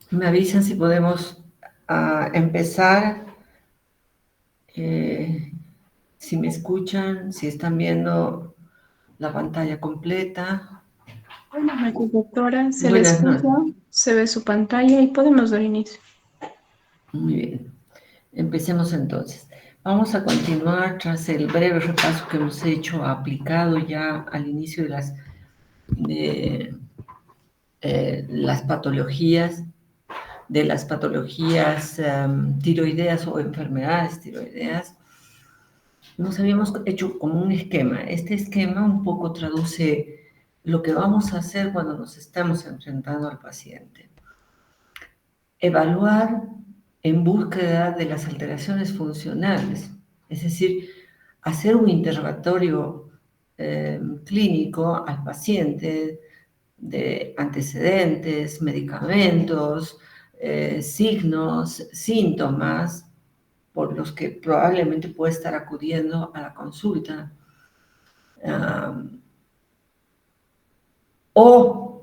Me avisan si podemos empezar, si me escuchan, si están viendo la pantalla completa. Buenas noches, doctora. Se le Buenas escucha, noches. se ve su pantalla y podemos dar inicio. Muy bien. Empecemos entonces. Vamos a continuar tras el breve repaso que hemos hecho, aplicado ya al inicio de las patologías, tiroideas o enfermedades tiroideas. Nos habíamos hecho como un esquema. Este esquema un poco traduce lo que vamos a hacer cuando nos estamos enfrentando al paciente. Evaluar en búsqueda de las alteraciones funcionales, es decir, hacer un interrogatorio clínico al paciente de antecedentes, medicamentos, signos, síntomas por los que probablemente puede estar acudiendo a la consulta. O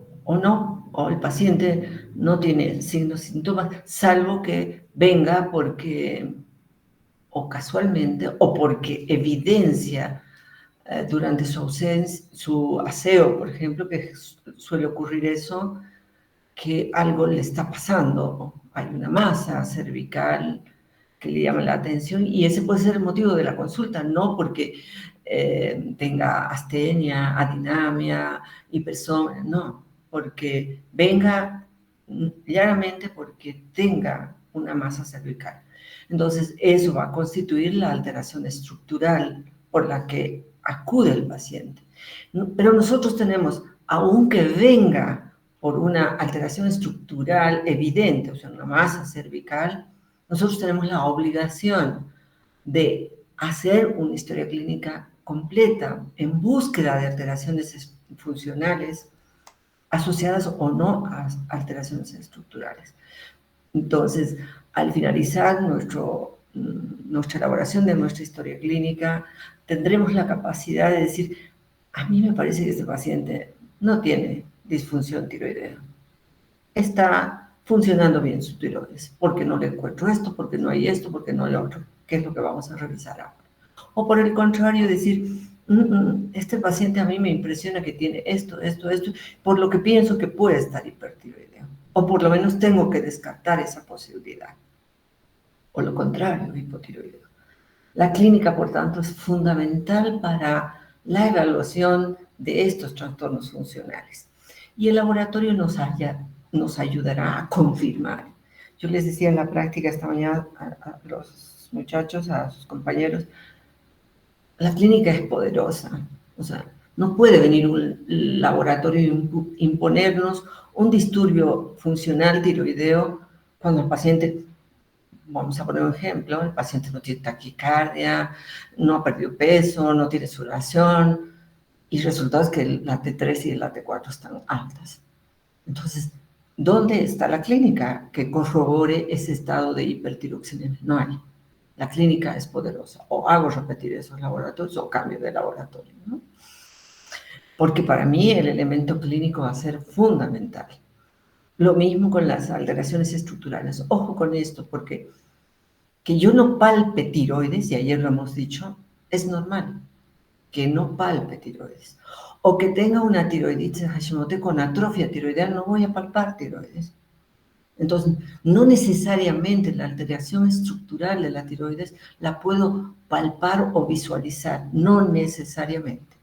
el paciente no tiene signos, síntomas, salvo que venga porque, o casualmente, o porque evidencia durante su ausencia, su aseo, por ejemplo, que suele ocurrir eso, que algo le está pasando, hay una masa cervical que le llama la atención y ese puede ser el motivo de la consulta, no porque tenga astenia, adinamia, hipersomnia, no, porque venga claramente porque tenga una masa cervical. Entonces, eso va a constituir la alteración estructural por la que acude el paciente. Pero nosotros tenemos, aunque venga por una alteración estructural evidente, o sea, una masa cervical, nosotros tenemos la obligación de hacer una historia clínica completa en búsqueda de alteraciones funcionales asociadas o no a alteraciones estructurales. Entonces, al finalizar nuestra elaboración de nuestra historia clínica, tendremos la capacidad de decir, a mí me parece que este paciente no tiene disfunción tiroidea. Está funcionando bien su tiroides, porque no le encuentro esto, porque no hay esto, porque no hay lo otro, que es lo que vamos a revisar ahora. O por el contrario, decir, este paciente a mí me impresiona que tiene esto, esto, esto, por lo que pienso que puede estar hipertiroideo. O por lo menos tengo que descartar esa posibilidad. O lo contrario, hipotiroideo. La clínica, por tanto, es fundamental para la evaluación de estos trastornos funcionales. Y el laboratorio nos ayudará a confirmar. Yo les decía en la práctica esta mañana a los muchachos, a sus compañeros, la clínica es poderosa. O sea, no puede venir un laboratorio y imponernos un disturbio funcional tiroideo cuando el paciente, vamos a poner un ejemplo, el paciente no tiene taquicardia, no ha perdido peso, no tiene sudoración, y el resultado es que la T3 y la T4 están altas. Entonces, ¿dónde está la clínica que corrobore ese estado de hipertiroxinemia? No hay. La clínica es poderosa. O hago repetir esos laboratorios o cambio de laboratorio, ¿no? Porque para mí el elemento clínico va a ser fundamental. Lo mismo con las alteraciones estructurales. Ojo con esto, porque que yo no palpe tiroides, y ayer lo hemos dicho, es normal que no palpe tiroides. O que tenga una tiroiditis de Hashimoto con atrofia tiroideal, no voy a palpar tiroides. Entonces, no necesariamente la alteración estructural de la tiroides la puedo palpar o visualizar, no necesariamente.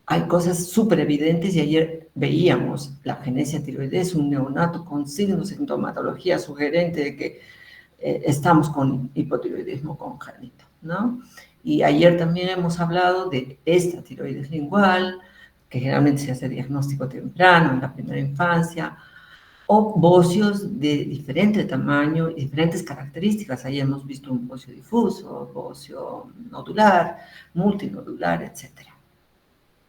Hay cosas súper evidentes y ayer veíamos la agenesia tiroides, un neonato con signos de sintomatología sugerente de que estamos con hipotiroidismo congénito, ¿no? Y ayer también hemos hablado de esta tiroides lingual, que generalmente se hace diagnóstico temprano, en la primera infancia, o bocios de diferente tamaño y diferentes características. Ahí hemos visto un bocio difuso, bocio nodular, multinodular, etc.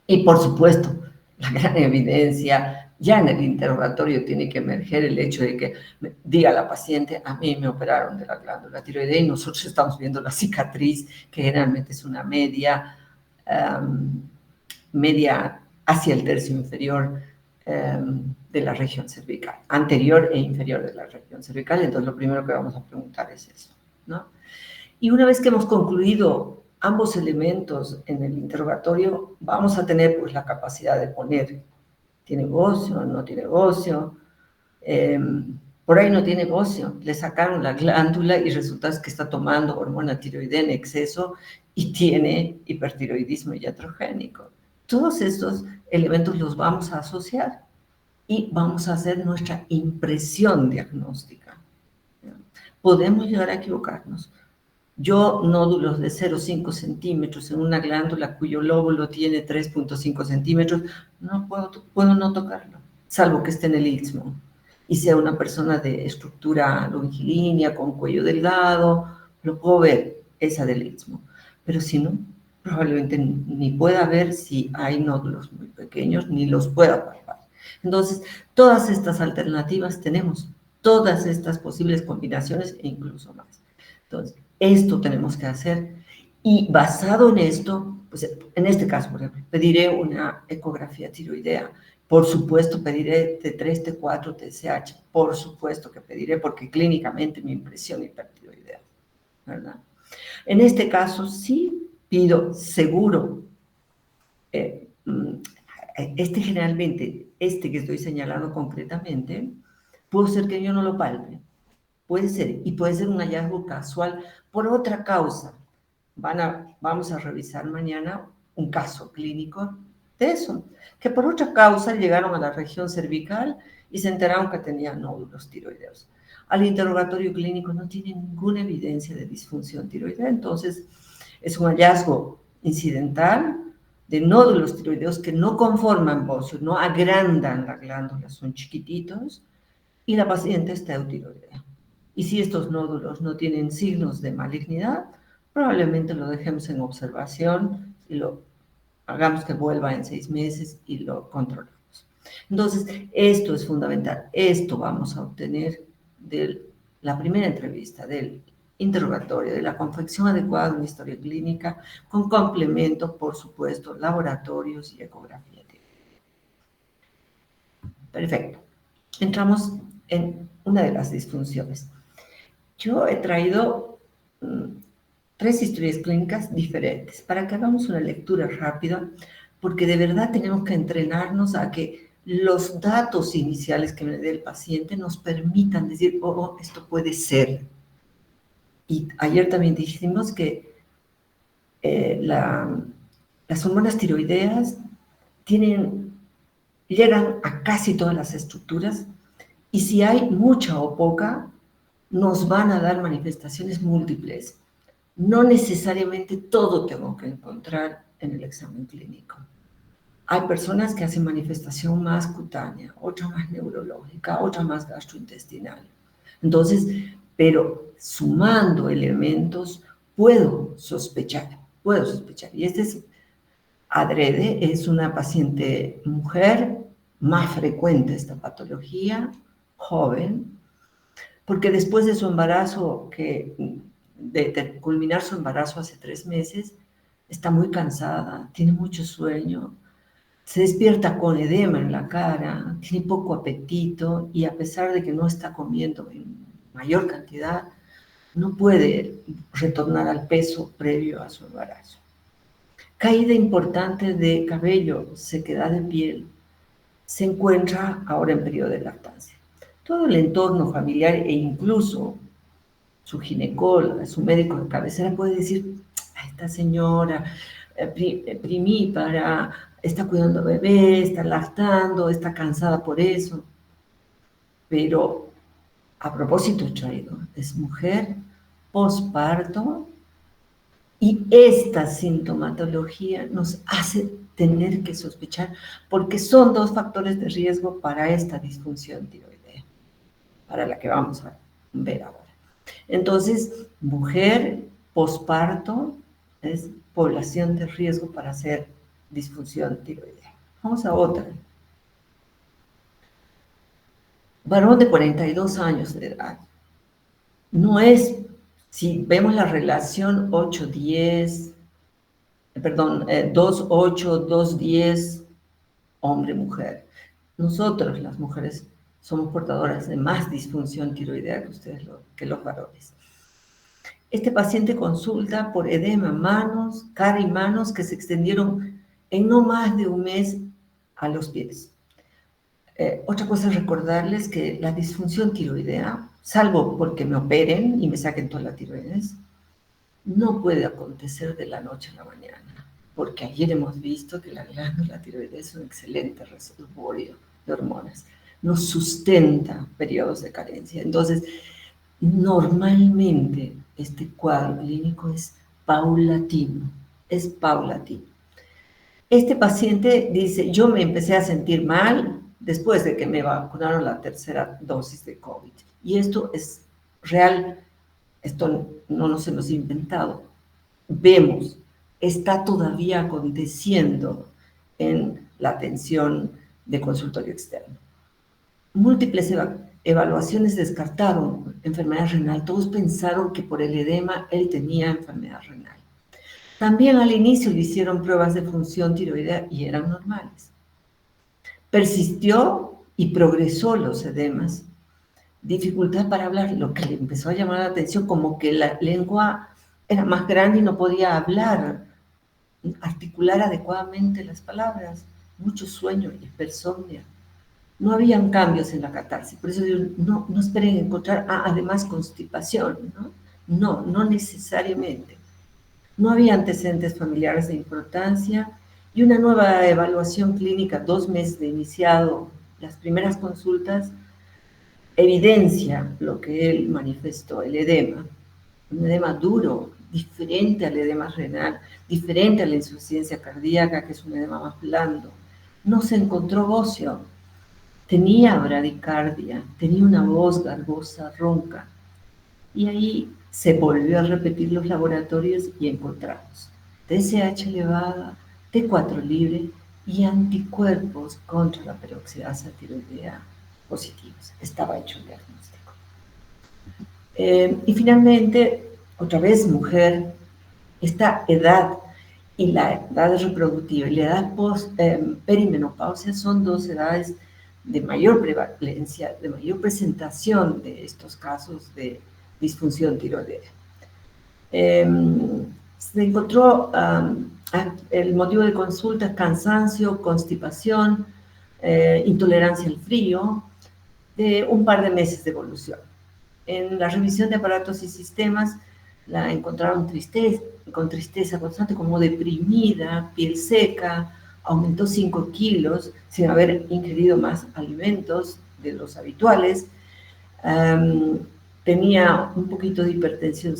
Y por supuesto, la gran evidencia, ya en el interrogatorio tiene que emerger el hecho de que diga la paciente, a mí me operaron de la glándula tiroidea y nosotros estamos viendo la cicatriz, que generalmente es una media hacia el tercio inferior de la región cervical, anterior e inferior de la región cervical. Entonces, lo primero que vamos a preguntar es eso, ¿no? Y una vez que hemos concluido ambos elementos en el interrogatorio, vamos a tener pues la capacidad de poner, ¿tiene bocio? ¿No tiene bocio? Por ahí no tiene bocio, le sacaron la glándula y resulta que está tomando hormona tiroidea en exceso y tiene hipertiroidismo iatrogénico. Todos estos elementos los vamos a asociar y vamos a hacer nuestra impresión diagnóstica. Podemos llegar a equivocarnos. Yo, nódulos de 0,5 centímetros en una glándula cuyo lóbulo tiene 3,5 centímetros, no puedo no tocarlo, salvo que esté en el istmo y sea una persona de estructura longilínea, con cuello delgado, lo puedo ver, esa del istmo. Pero si no, probablemente ni pueda ver si hay nódulos muy pequeños, ni los pueda palpar. Entonces, todas estas alternativas tenemos, todas estas posibles combinaciones e incluso más. Entonces, esto tenemos que hacer y basado en esto, pues en este caso, por ejemplo, pediré una ecografía tiroidea. Por supuesto, pediré T3, T4, TSH. Por supuesto que pediré porque clínicamente mi impresión hipertiroidea, ¿verdad? En este caso, sí pido seguro. Generalmente, que estoy señalando concretamente, puede ser que yo no lo palpe. Puede ser, y puede ser un hallazgo casual por otra causa. Vamos a revisar mañana un caso clínico de eso, que por otra causa llegaron a la región cervical y se enteraron que tenían nódulos tiroideos. Al interrogatorio clínico no tiene ninguna evidencia de disfunción tiroidea, entonces es un hallazgo incidental de nódulos tiroideos que no conforman bocio, no agrandan la glándula, son chiquititos, y la paciente está eutiroidea. Y si estos nódulos no tienen signos de malignidad, probablemente lo dejemos en observación y lo hagamos que vuelva en 6 meses y lo controlamos. Entonces, esto es fundamental. Esto vamos a obtener de la primera entrevista, del interrogatorio, de la confección adecuada de una historia clínica, con complemento, por supuesto, laboratorios y ecografía. Perfecto. Entramos en una de las disfunciones. Yo he traído 3 historias clínicas diferentes para que hagamos una lectura rápida, porque de verdad tenemos que entrenarnos a que los datos iniciales que me dé el paciente nos permitan decir, oh, esto puede ser. Y ayer también dijimos que las hormonas tiroideas llegan a casi todas las estructuras y si hay mucha o poca, nos van a dar manifestaciones múltiples. No necesariamente todo tengo que encontrar en el examen clínico. Hay personas que hacen manifestación más cutánea, otra más neurológica, otra más gastrointestinal. Entonces, pero sumando elementos, puedo sospechar. Y este es adrede, es una paciente mujer, más frecuente esta patología, joven, porque después de su embarazo, de culminar su embarazo hace 3 meses, está muy cansada, tiene mucho sueño, se despierta con edema en la cara, tiene poco apetito y a pesar de que no está comiendo en mayor cantidad, no puede retornar al peso previo a su embarazo. Caída importante de cabello, sequedad de piel, se encuentra ahora en periodo de lactancia. Todo el entorno familiar e incluso su ginecóloga, su médico de cabecera puede decir, a esta señora primípara, está cuidando bebé, está lactando, está cansada por eso. Pero a propósito he traído, es mujer posparto y esta sintomatología nos hace tener que sospechar porque son 2 factores de riesgo para esta disfunción tiroidea, para la que vamos a ver ahora. Entonces, mujer posparto es población de riesgo para hacer disfunción tiroidea. Vamos a otra. Varón de 42 años de edad. No es, si vemos la relación 8-10, perdón, 2-8, 2-10, hombre-mujer. Nosotros, las mujeres, somos portadoras de más disfunción tiroidea que ustedes, que los varones. Este paciente consulta por edema, manos, cara y manos que se extendieron en no más de un mes a los pies. Otra cosa es recordarles que la disfunción tiroidea, salvo porque me operen y me saquen toda la tiroides, no puede acontecer de la noche a la mañana, porque ayer hemos visto que la glándula tiroides es un excelente reservorio de hormonas, nos sustenta periodos de carencia. Entonces, normalmente este cuadro clínico es paulatino, es paulatino. Este paciente dice, yo me empecé a sentir mal después de que me vacunaron la tercera dosis de COVID. Y esto es real, esto no nos hemos inventado. Vemos, está todavía aconteciendo en la atención de consultorio externo. Múltiples evaluaciones descartaron enfermedad renal. Todos pensaron que por el edema él tenía enfermedad renal. También al inicio le hicieron pruebas de función tiroidea y eran normales. Persistió y progresó los edemas. Dificultad para hablar, lo que le empezó a llamar la atención, como que la lengua era más grande y no podía hablar, articular adecuadamente las palabras. Mucho sueño, hipersomnia. No habían cambios en la catarsis, por eso digo, no esperen encontrar, además constipación, ¿no? No necesariamente. No había antecedentes familiares de importancia y una nueva evaluación clínica 2 meses de iniciado las primeras consultas evidencia lo que él manifestó, el edema, un edema duro, diferente al edema renal, diferente a la insuficiencia cardíaca, que es un edema más blando. No se encontró bocio, tenía bradicardia, tenía una voz garbosa, ronca. Y ahí se volvió a repetir los laboratorios y encontramos TSH elevada, T4 libre y anticuerpos contra la peroxidasa tiroidea positivos. Estaba hecho el diagnóstico. Y finalmente, otra vez mujer, esta edad y la edad reproductiva y la edad perimenopausia son dos edades de mayor prevalencia, de mayor presentación de estos casos de disfunción tiroidea. Se encontró el motivo de consulta: cansancio, constipación, intolerancia al frío, de un par de meses de evolución. En la revisión de aparatos y sistemas la encontraron con tristeza constante, como deprimida, piel seca, aumentó 5 kilos sin haber ingerido más alimentos de los habituales. Tenía un poquito de hipertensión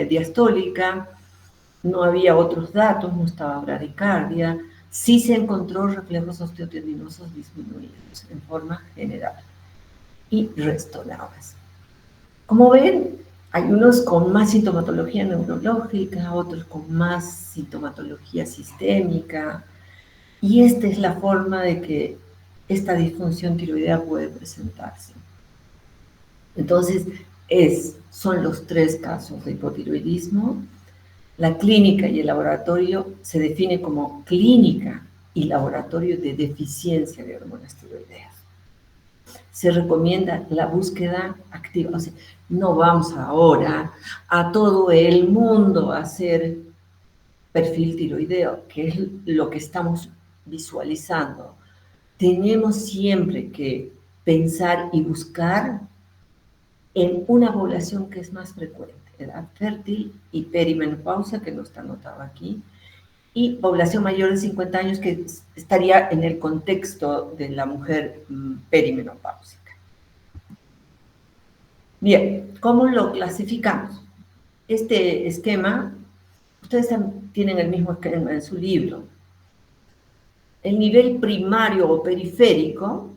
diastólica, no había otros datos, no estaba bradicardia, sí se encontró reflejos osteotendinosos disminuidos en forma general y restauradas. Como ven, hay unos con más sintomatología neurológica, otros con más sintomatología sistémica, y esta es la forma de que esta disfunción tiroidea puede presentarse. Entonces, son los 3 casos de hipotiroidismo. La clínica y el laboratorio se define como clínica y laboratorio de deficiencia de hormonas tiroideas. Se recomienda la búsqueda activa. O sea, no vamos ahora a todo el mundo a hacer perfil tiroideo, que es lo que estamos visualizando. Tenemos siempre que pensar y buscar en una población que es más frecuente, edad fértil y perimenopausia, que no está anotado aquí, y población mayor de 50 años, que estaría en el contexto de la mujer perimenopáusica. Bien, ¿cómo lo clasificamos? Este esquema, ustedes tienen el mismo esquema en su libro. El nivel primario o periférico,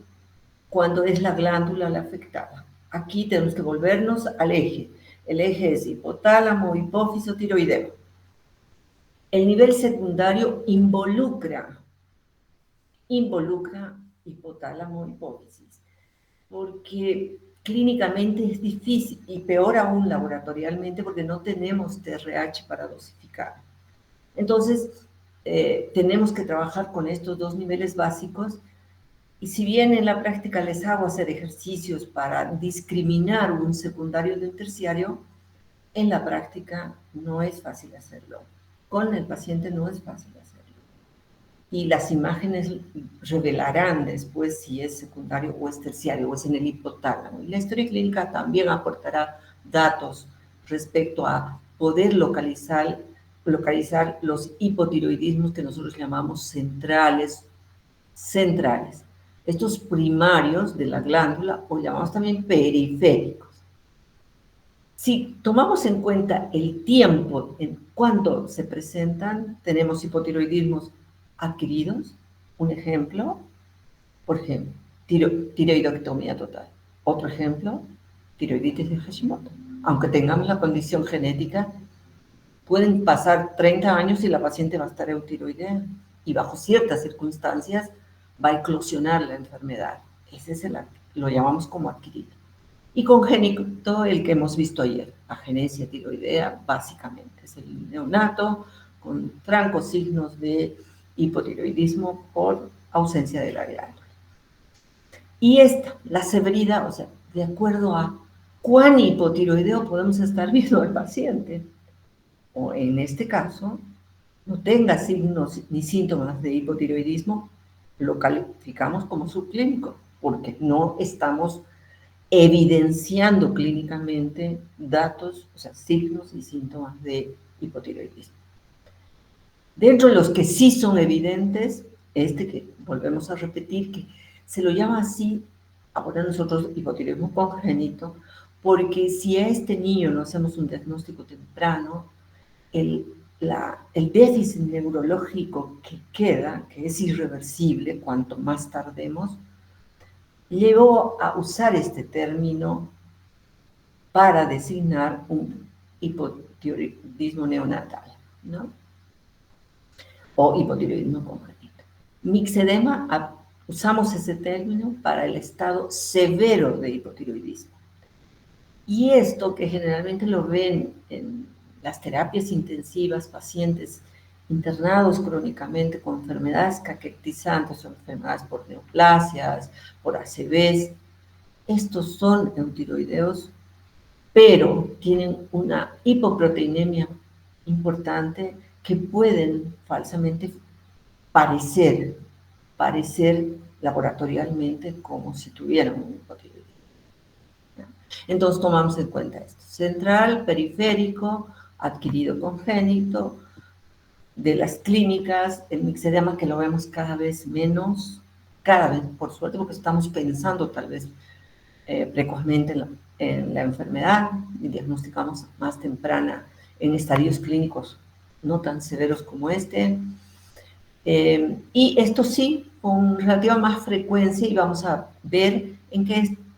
cuando es la glándula la afectada. Aquí tenemos que volvernos al eje. El eje es hipotálamo, hipófiso, tiroideo. El nivel secundario involucra hipotálamo, hipófisis, porque clínicamente es difícil, y peor aún laboratorialmente, porque no tenemos TRH para dosificar. Entonces, tenemos que trabajar con estos 2 niveles básicos Y si bien en la práctica les hago hacer ejercicios para discriminar un secundario de un terciario, en la práctica no es fácil hacerlo. Con el paciente no es fácil hacerlo. Y las imágenes revelarán después si es secundario o es terciario o es en el hipotálamo. Y la historia clínica también aportará datos respecto a poder localizar los hipotiroidismos que nosotros llamamos centrales. Estos primarios de la glándula, o llamamos también periféricos. Si tomamos en cuenta el tiempo en cuando se presentan, tenemos hipotiroidismos adquiridos, un ejemplo, por ejemplo, tiroidectomía total. Otro ejemplo, tiroiditis de Hashimoto. Aunque tengamos la condición genética, pueden pasar 30 años y la paciente va a estar eutiroidea y bajo ciertas circunstancias va a eclosionar la enfermedad. Ese es lo llamamos como adquirido. Y congénito, el que hemos visto ayer, agenesia tiroidea, básicamente. Es el neonato con francos signos de hipotiroidismo por ausencia de la glándula. Y la severidad, o sea, de acuerdo a cuán hipotiroideo podemos estar viendo al paciente. O en este caso, no tenga signos ni síntomas de hipotiroidismo, lo calificamos como subclínico, porque no estamos evidenciando clínicamente datos, o sea, signos y síntomas de hipotiroidismo. Dentro de los que sí son evidentes, que volvemos a repetir, que se lo llama así, ahora nosotros hipotiroidismo congénito, porque si a este niño no hacemos un diagnóstico temprano, el déficit neurológico que queda, que es irreversible cuanto más tardemos, llevó a usar este término para designar un hipotiroidismo neonatal, ¿no? O hipotiroidismo congénito. Mixedema, usamos ese término para el estado severo de hipotiroidismo. Y esto que generalmente lo ven en las terapias intensivas, pacientes internados crónicamente con enfermedades caquectizantes o enfermedades por neoplasias, por ACVs, estos son eutiroideos, pero tienen una hipoproteinemia importante que pueden falsamente parecer laboratorialmente como si tuvieran un hipotiroidismo. Entonces tomamos en cuenta esto: central, periférico, adquirido congénito. De las clínicas, el mixedema, que lo vemos cada vez menos, cada vez, por suerte, porque estamos pensando tal vez precozmente en la enfermedad y diagnosticamos más temprana en estadios clínicos no tan severos como este. Y esto sí, con relativa más frecuencia, y vamos a ver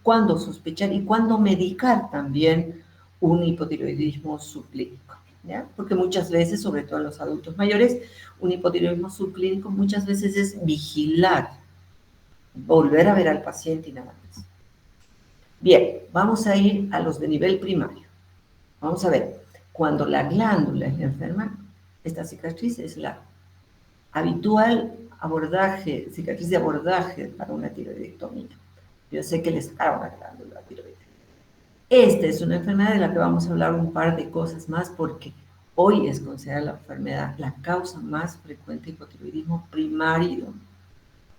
cuándo sospechar y cuándo medicar también un hipotiroidismo subclínico, ¿ya? Porque muchas veces, sobre todo en los adultos mayores, un hipotiroidismo subclínico muchas veces es vigilar, volver a ver al paciente y nada más. Bien, vamos a ir a los de nivel primario. Vamos a ver, cuando la glándula es la enferma, esta cicatriz es la habitual cicatriz de abordaje para una tiroidectomía. Yo sé que le sacaron la glándula tiroidea. Esta es una enfermedad de la que vamos a hablar un par de cosas más, porque hoy es considerada la enfermedad, la causa más frecuente de hipotiroidismo primario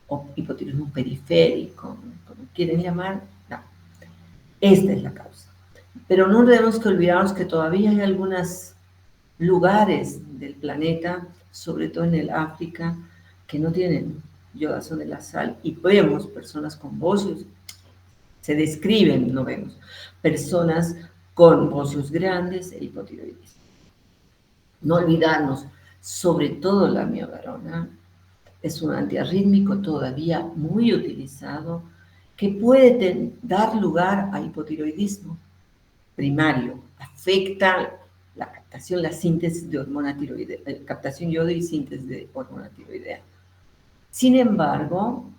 o hipotiroidismo periférico, como quieren llamar. No, esta es la causa. Pero no tenemos que olvidarnos que todavía hay algunos lugares del planeta, sobre todo en el África, que no tienen iodación de la sal, y vemos personas con bocios, se describen, no vemos, personas con bocios grandes e hipotiroidismo. No olvidarnos, sobre todo la miodarona, es un antiarrítmico todavía muy utilizado que puede dar lugar a hipotiroidismo primario, afecta la captación, la síntesis de hormona tiroidea, captación yodo y síntesis de hormona tiroidea. Sin embargo,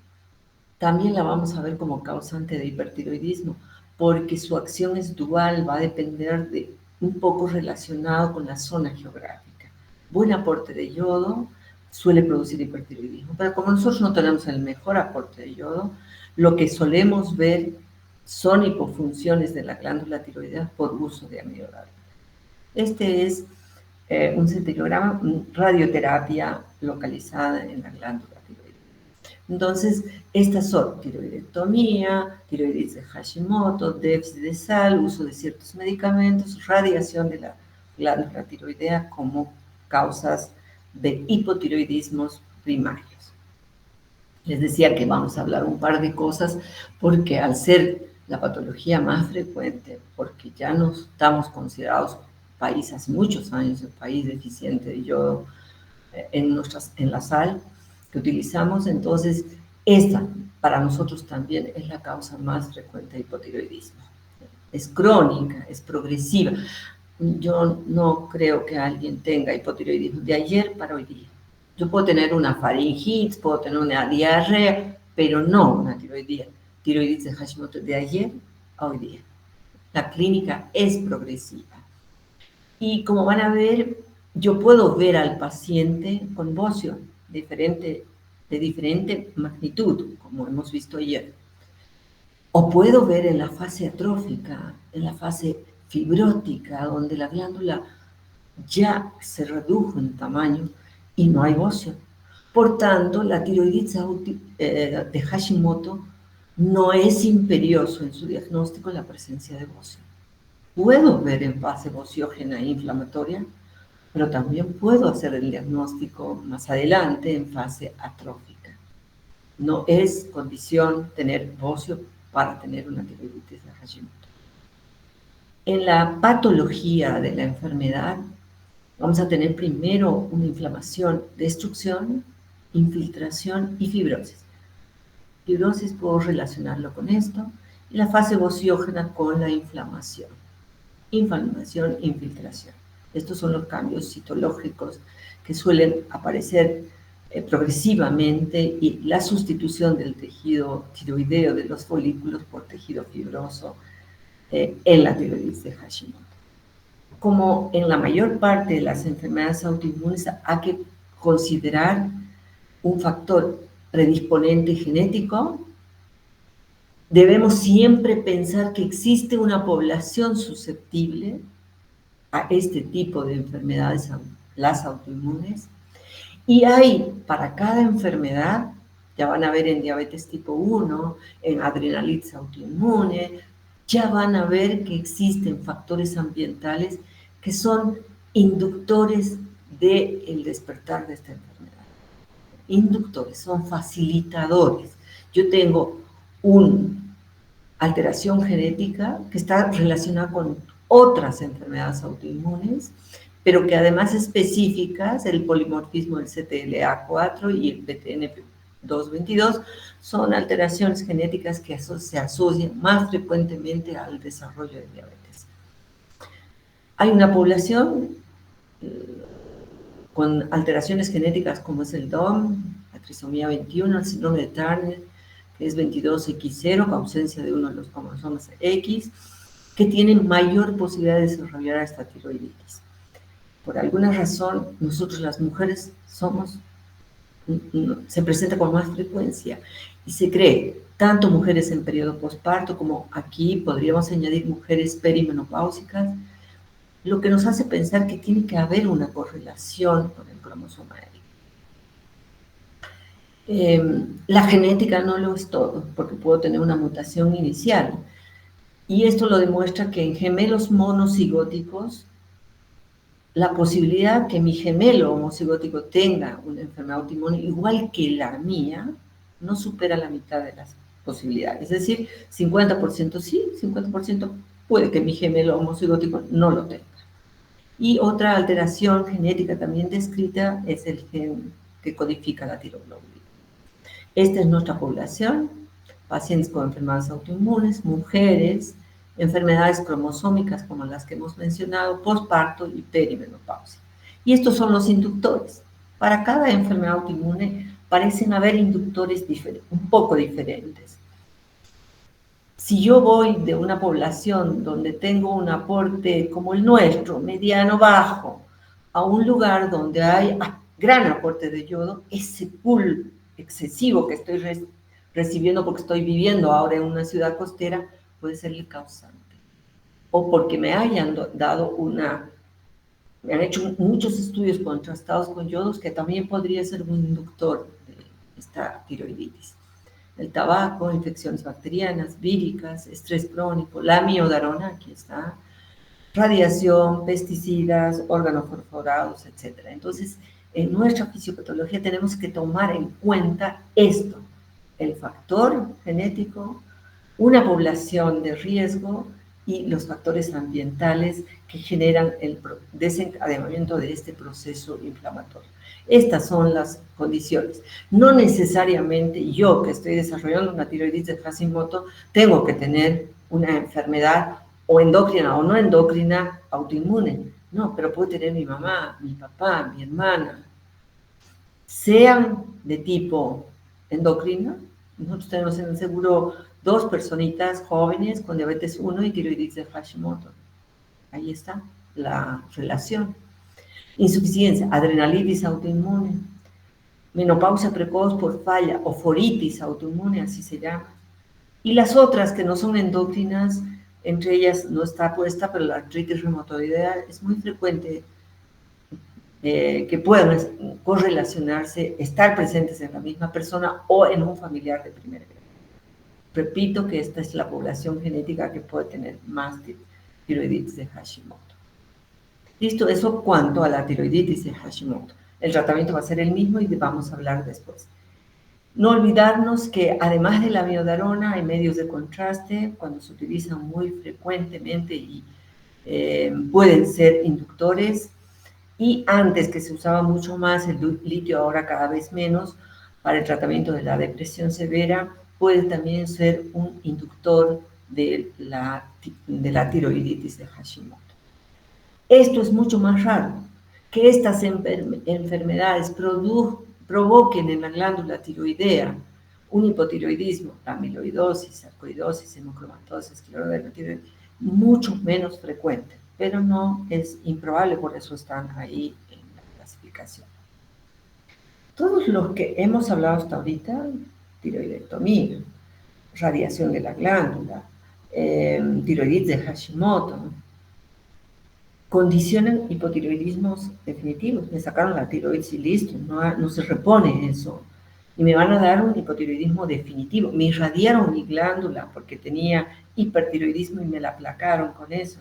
también la vamos a ver como causante de hipertiroidismo, porque su acción es dual, va a depender un poco relacionado con la zona geográfica. Buen aporte de yodo, suele producir hipertiroidismo. Pero como nosotros no tenemos el mejor aporte de yodo, lo que solemos ver son hipofunciones de la glándula tiroidea por uso de amiodarona. Este es un centellograma, radioterapia localizada en la glándula tiroidea. Entonces, estas son tiroidectomía, tiroiditis de Hashimoto, déficit de sal, uso de ciertos medicamentos, radiación de la glándula tiroidea como causas de hipotiroidismos primarios. Les decía que vamos a hablar un par de cosas porque al ser la patología más frecuente, porque ya no estamos considerados país hace muchos años, el país deficiente de yodo en la sal que utilizamos, entonces esta para nosotros también es la causa más frecuente de hipotiroidismo. Es crónica, es progresiva. Yo no creo que alguien tenga hipotiroidismo de ayer para hoy día. Yo puedo tener una faringitis, puedo tener una diarrea, pero no una tiroiditis de Hashimoto de ayer a hoy día. La clínica es progresiva. Y como van a ver, yo puedo ver al paciente con bocio de diferente magnitud, como hemos visto ayer. O puedo ver en la fase atrófica, en la fase fibrótica, donde la glándula ya se redujo en tamaño y no hay bocio. Por tanto, la tiroiditis de Hashimoto no es imperioso en su diagnóstico la presencia de bocio. Puedo ver en fase bociógena e inflamatoria, pero también puedo hacer el diagnóstico más adelante en fase atrófica. No es condición tener bocio para tener una tiroiditis de Hashimoto. En la patología de la enfermedad, vamos a tener primero una inflamación, destrucción, infiltración y fibrosis. Fibrosis puedo relacionarlo con esto, y la fase bociógena con la inflamación. Inflamación, infiltración. Estos son los cambios citológicos que suelen aparecer progresivamente y la sustitución del tejido tiroideo de los folículos por tejido fibroso en la tiroiditis de Hashimoto. Como en la mayor parte de las enfermedades autoinmunes, hay que considerar un factor predisponente genético. Debemos siempre pensar que existe una población susceptible a este tipo de enfermedades, las autoinmunes, y hay para cada enfermedad, ya van a ver en diabetes tipo 1, en adrenalitis autoinmune, ya van a ver que existen factores ambientales que son inductores del despertar de esta enfermedad. Inductores, son facilitadores. Yo tengo una alteración genética que está relacionada con otras enfermedades autoinmunes, pero que además específicas, el polimorfismo del CTLA4 y el PTN222, son alteraciones genéticas que se asocian más frecuentemente al desarrollo de diabetes. Hay una población con alteraciones genéticas como es el DOM, la trisomía 21, el síndrome de Turner, que es 22X0, con ausencia de uno de los cromosomas X, que tienen mayor posibilidad de desarrollar esta tiroiditis. Por alguna razón, nosotros las mujeres se presenta con más frecuencia y se cree, tanto mujeres en periodo posparto como aquí podríamos añadir mujeres perimenopáusicas, lo que nos hace pensar que tiene que haber una correlación con el cromosoma X. La genética no lo es todo, porque puedo tener una mutación inicial. Y esto lo demuestra que en gemelos monocigóticos, la posibilidad que mi gemelo homocigótico tenga una enfermedad autoinmune igual que la mía, no supera la mitad de las posibilidades. Es decir, 50% sí, 50% puede que mi gemelo homocigótico no lo tenga. Y otra alteración genética también descrita es el gen que codifica la tiroglobulina. Esta es nuestra población, pacientes con enfermedades autoinmunes, mujeres, enfermedades cromosómicas como las que hemos mencionado, posparto y perimenopausia. Y estos son los inductores. Para cada enfermedad autoinmune parecen haber inductores un poco diferentes. Si yo voy de una población donde tengo un aporte como el nuestro, mediano-bajo, a un lugar donde hay gran aporte de yodo, ese pool excesivo que estoy recibiendo porque estoy viviendo ahora en una ciudad costera, puede ser el causante. O porque me hayan dado me han hecho muchos estudios contrastados con yodos que también podría ser un inductor de esta tiroiditis. El tabaco, infecciones bacterianas, víricas, estrés crónico, la miodarona, aquí está, radiación, pesticidas, órganos perforados, etc. Entonces, en nuestra fisiopatología tenemos que tomar en cuenta esto, el factor genético, una población de riesgo y los factores ambientales que generan el desencadenamiento de este proceso inflamatorio. Estas son las condiciones. No necesariamente yo, que estoy desarrollando una tiroiditis de Hashimoto, tengo que tener una enfermedad o endocrina o no endocrina autoinmune. No, pero puede tener mi mamá, mi papá, mi hermana. Sean de tipo endocrina. Nosotros tenemos en el seguro 2 personitas jóvenes con diabetes 1 y tiroiditis de Hashimoto. Ahí está la relación. Insuficiencia, adrenalitis autoinmune, menopausia precoz por falla o foritis autoinmune, así se llama. Y las otras que no son endócrinas, entre ellas no está puesta, pero la artritis reumatoidea es muy frecuente que puedan correlacionarse, estar presentes en la misma persona o en un familiar de primer grado. Repito que esta es la población genética que puede tener más tiroiditis de Hashimoto. Listo, eso cuanto a la tiroiditis de Hashimoto. El tratamiento va a ser el mismo y vamos a hablar después. No olvidarnos que además de la miodarona hay medios de contraste cuando se utilizan muy frecuentemente y pueden ser inductores. Y antes, que se usaba mucho más el litio, ahora cada vez menos, para el tratamiento de la depresión severa, puede también ser un inductor de la tiroiditis de Hashimoto. Esto es mucho más raro, que estas enfermedades provoquen en la glándula tiroidea un hipotiroidismo, amiloidosis, sarcoidosis, hemocromatosis, escleroderma tiroidea, mucho menos frecuente, pero no es improbable, por eso están ahí en la clasificación. Todos los que hemos hablado hasta ahorita, tiroidectomía, radiación de la glándula, tiroiditis de Hashimoto, condicionan hipotiroidismos definitivos. Me sacaron la tiroides y listo, no se repone eso. Y me van a dar un hipotiroidismo definitivo. Me irradiaron mi glándula porque tenía hipertiroidismo y me la aplacaron con eso.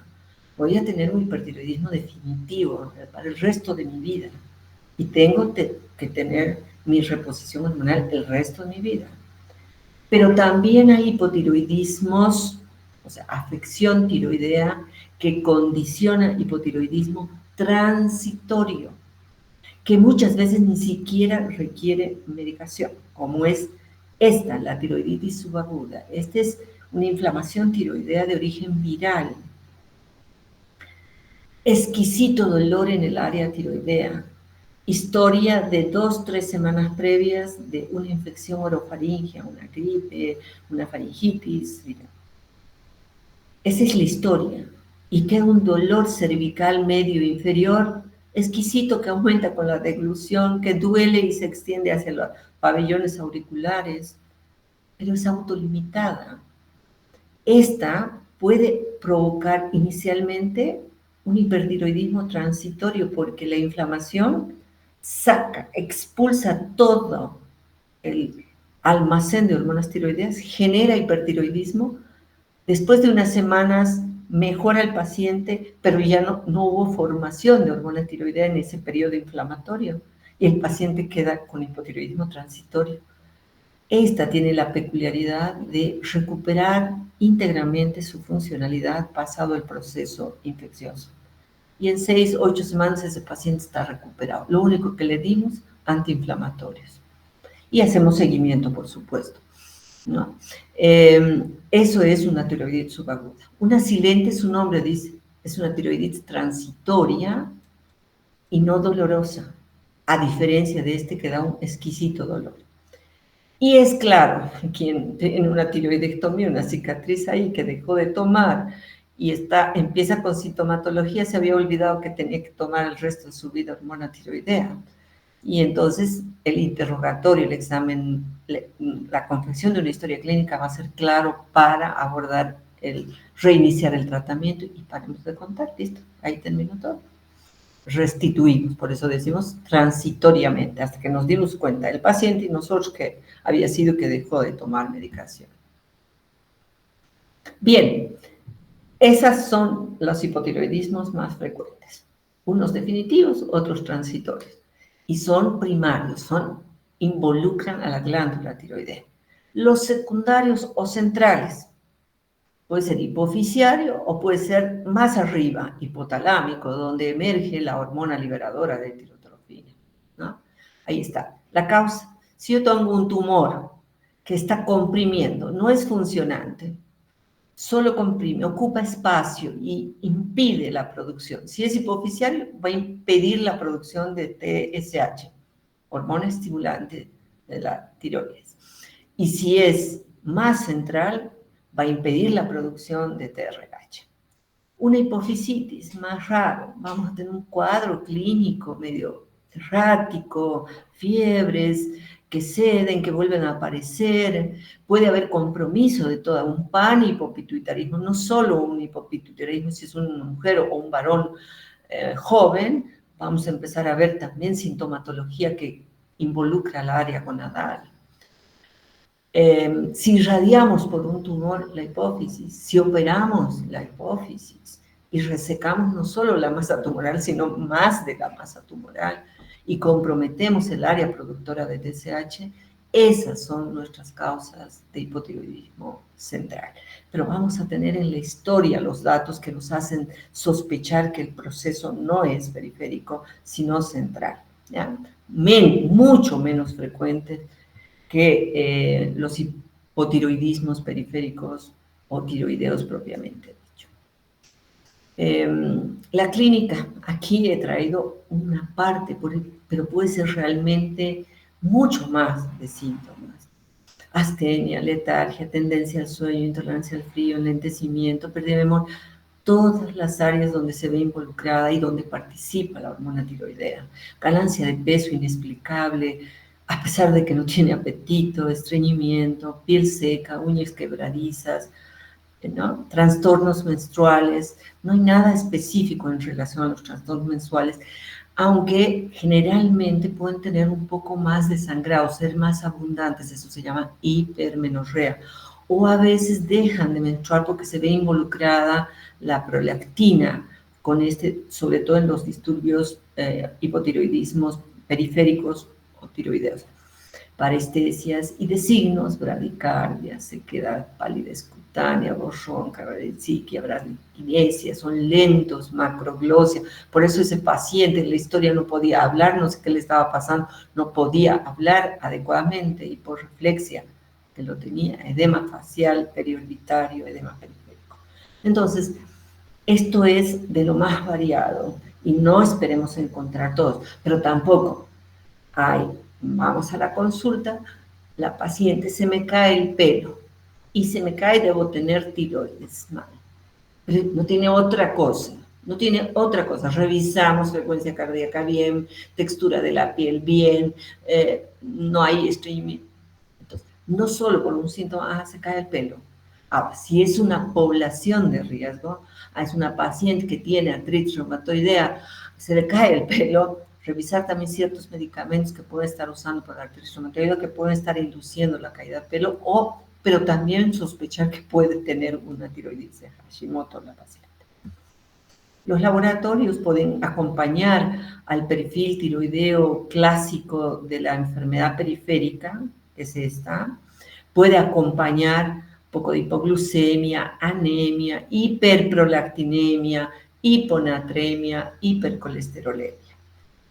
Voy a tener un hipertiroidismo definitivo para el resto de mi vida. Y tengo que tener mi reposición hormonal el resto de mi vida. Pero también hay hipotiroidismos, o sea, afección tiroidea que condiciona hipotiroidismo transitorio, que muchas veces ni siquiera requiere medicación, como es esta, la tiroiditis subaguda. Esta es una inflamación tiroidea de origen viral. Exquisito dolor en el área tiroidea. Historia de 2-3 semanas previas de una infección orofaringea, una gripe, una faringitis. Mira. Esa es la historia. Y queda un dolor cervical medio inferior, exquisito, que aumenta con la deglución, que duele y se extiende hacia los pabellones auriculares, pero es autolimitada. Esta puede provocar inicialmente un hipertiroidismo transitorio porque la inflamación expulsa todo el almacén de hormonas tiroideas, genera hipertiroidismo. Después de unas semanas mejora el paciente, pero ya no hubo formación de hormona tiroidea en ese periodo inflamatorio y el paciente queda con hipotiroidismo transitorio. Esta tiene la peculiaridad de recuperar íntegramente su funcionalidad pasado el proceso infeccioso. Y en 6-8 semanas ese paciente está recuperado. Lo único que le dimos, antiinflamatorios. Y hacemos seguimiento, por supuesto, ¿no? Eso es una tiroiditis subaguda. Una silente, su nombre dice, es una tiroiditis transitoria y no dolorosa, a diferencia de este que da un exquisito dolor. Y es claro, quien tiene una tiroidectomía, una cicatriz ahí que dejó de tomar y empieza con sintomatología, se había olvidado que tenía que tomar el resto de su vida hormona tiroidea. Y entonces el interrogatorio, el examen, la confección de una historia clínica va a ser claro para abordar reiniciar el tratamiento y paremos de contar, listo, ahí terminó todo. Restituimos, por eso decimos transitoriamente, hasta que nos dimos cuenta el paciente y nosotros que había sido que dejó de tomar medicación. Bien, esas son los hipotiroidismos más frecuentes, unos definitivos, otros transitorios, y son primarios, involucran a la glándula tiroidea. Los secundarios o centrales, puede ser hipofisiario o puede ser más arriba, hipotalámico, donde emerge la hormona liberadora de tirotrofina, ¿no? Ahí está. La causa, si yo tengo un tumor que está comprimiendo, no es funcionante, solo comprime, ocupa espacio y impide la producción. Si es hipofisiario, va a impedir la producción de TSH, hormona estimulante de la tiroides. Y si es más central, va a impedir la producción de TRH. Una hipofisitis, más raro, vamos a tener un cuadro clínico medio errático, fiebres que ceden, que vuelven a aparecer, puede haber compromiso de toda, un panhipopituitarismo, no solo un hipopituitarismo si es una mujer o un varón joven, vamos a empezar a ver también sintomatología que involucra al área gonadal. Si irradiamos por un tumor la hipófisis, si operamos la hipófisis y resecamos no solo la masa tumoral, sino más de la masa tumoral y comprometemos el área productora de TSH, esas son nuestras causas de hipotiroidismo central. Pero vamos a tener en la historia los datos que nos hacen sospechar que el proceso no es periférico, sino central, ¿ya? Mucho menos frecuente que los hipotiroidismos periféricos o tiroideos propiamente dicho. La clínica, aquí he traído una parte, pero puede ser realmente mucho más de síntomas. Astenia, letargia, tendencia al sueño, intolerancia al frío, enlentecimiento, pérdida de memoria, todas las áreas donde se ve involucrada y donde participa la hormona tiroidea. Ganancia de peso inexplicable, a pesar de que no tiene apetito, estreñimiento, piel seca, uñas quebradizas, ¿no? Trastornos menstruales, no hay nada específico en relación a los trastornos menstruales, aunque generalmente pueden tener un poco más de sangrado, ser más abundantes, eso se llama hipermenorrea, o a veces dejan de menstruar porque se ve involucrada la prolactina, con sobre todo en los disturbios hipotiroidismos periféricos o tiroideos, parestesias y de signos, bradicardia, sequedad, palidez cutánea, borrón, carrereciquia, bradiquinesia, son lentos, macroglosia. Por eso ese paciente en la historia no podía hablar, no sé qué le estaba pasando, no podía hablar adecuadamente, hiporreflexia, que lo tenía, edema facial, periorbitario, edema periférico. Entonces, esto es de lo más variado y no esperemos encontrar todos, pero tampoco vamos a la consulta, la paciente, se me cae el pelo y se me cae, debo tener tiroides, mal. Pero no tiene otra cosa, no tiene otra cosa. Revisamos frecuencia cardíaca bien, textura de la piel bien, no hay estreñimiento. Entonces, no solo por un síntoma, se cae el pelo. Ahora, si es una población de riesgo, es una paciente que tiene artritis reumatoidea, se le cae el pelo, revisar también ciertos medicamentos que puede estar usando para la artritis reumatoidea, que pueden estar induciendo la caída de pelo, pero también sospechar que puede tener una tiroiditis de Hashimoto la paciente. Los laboratorios pueden acompañar al perfil tiroideo clásico de la enfermedad periférica, que es esta, puede acompañar un poco de hipoglucemia, anemia, hiperprolactinemia, hiponatremia, hipercolesterolemia.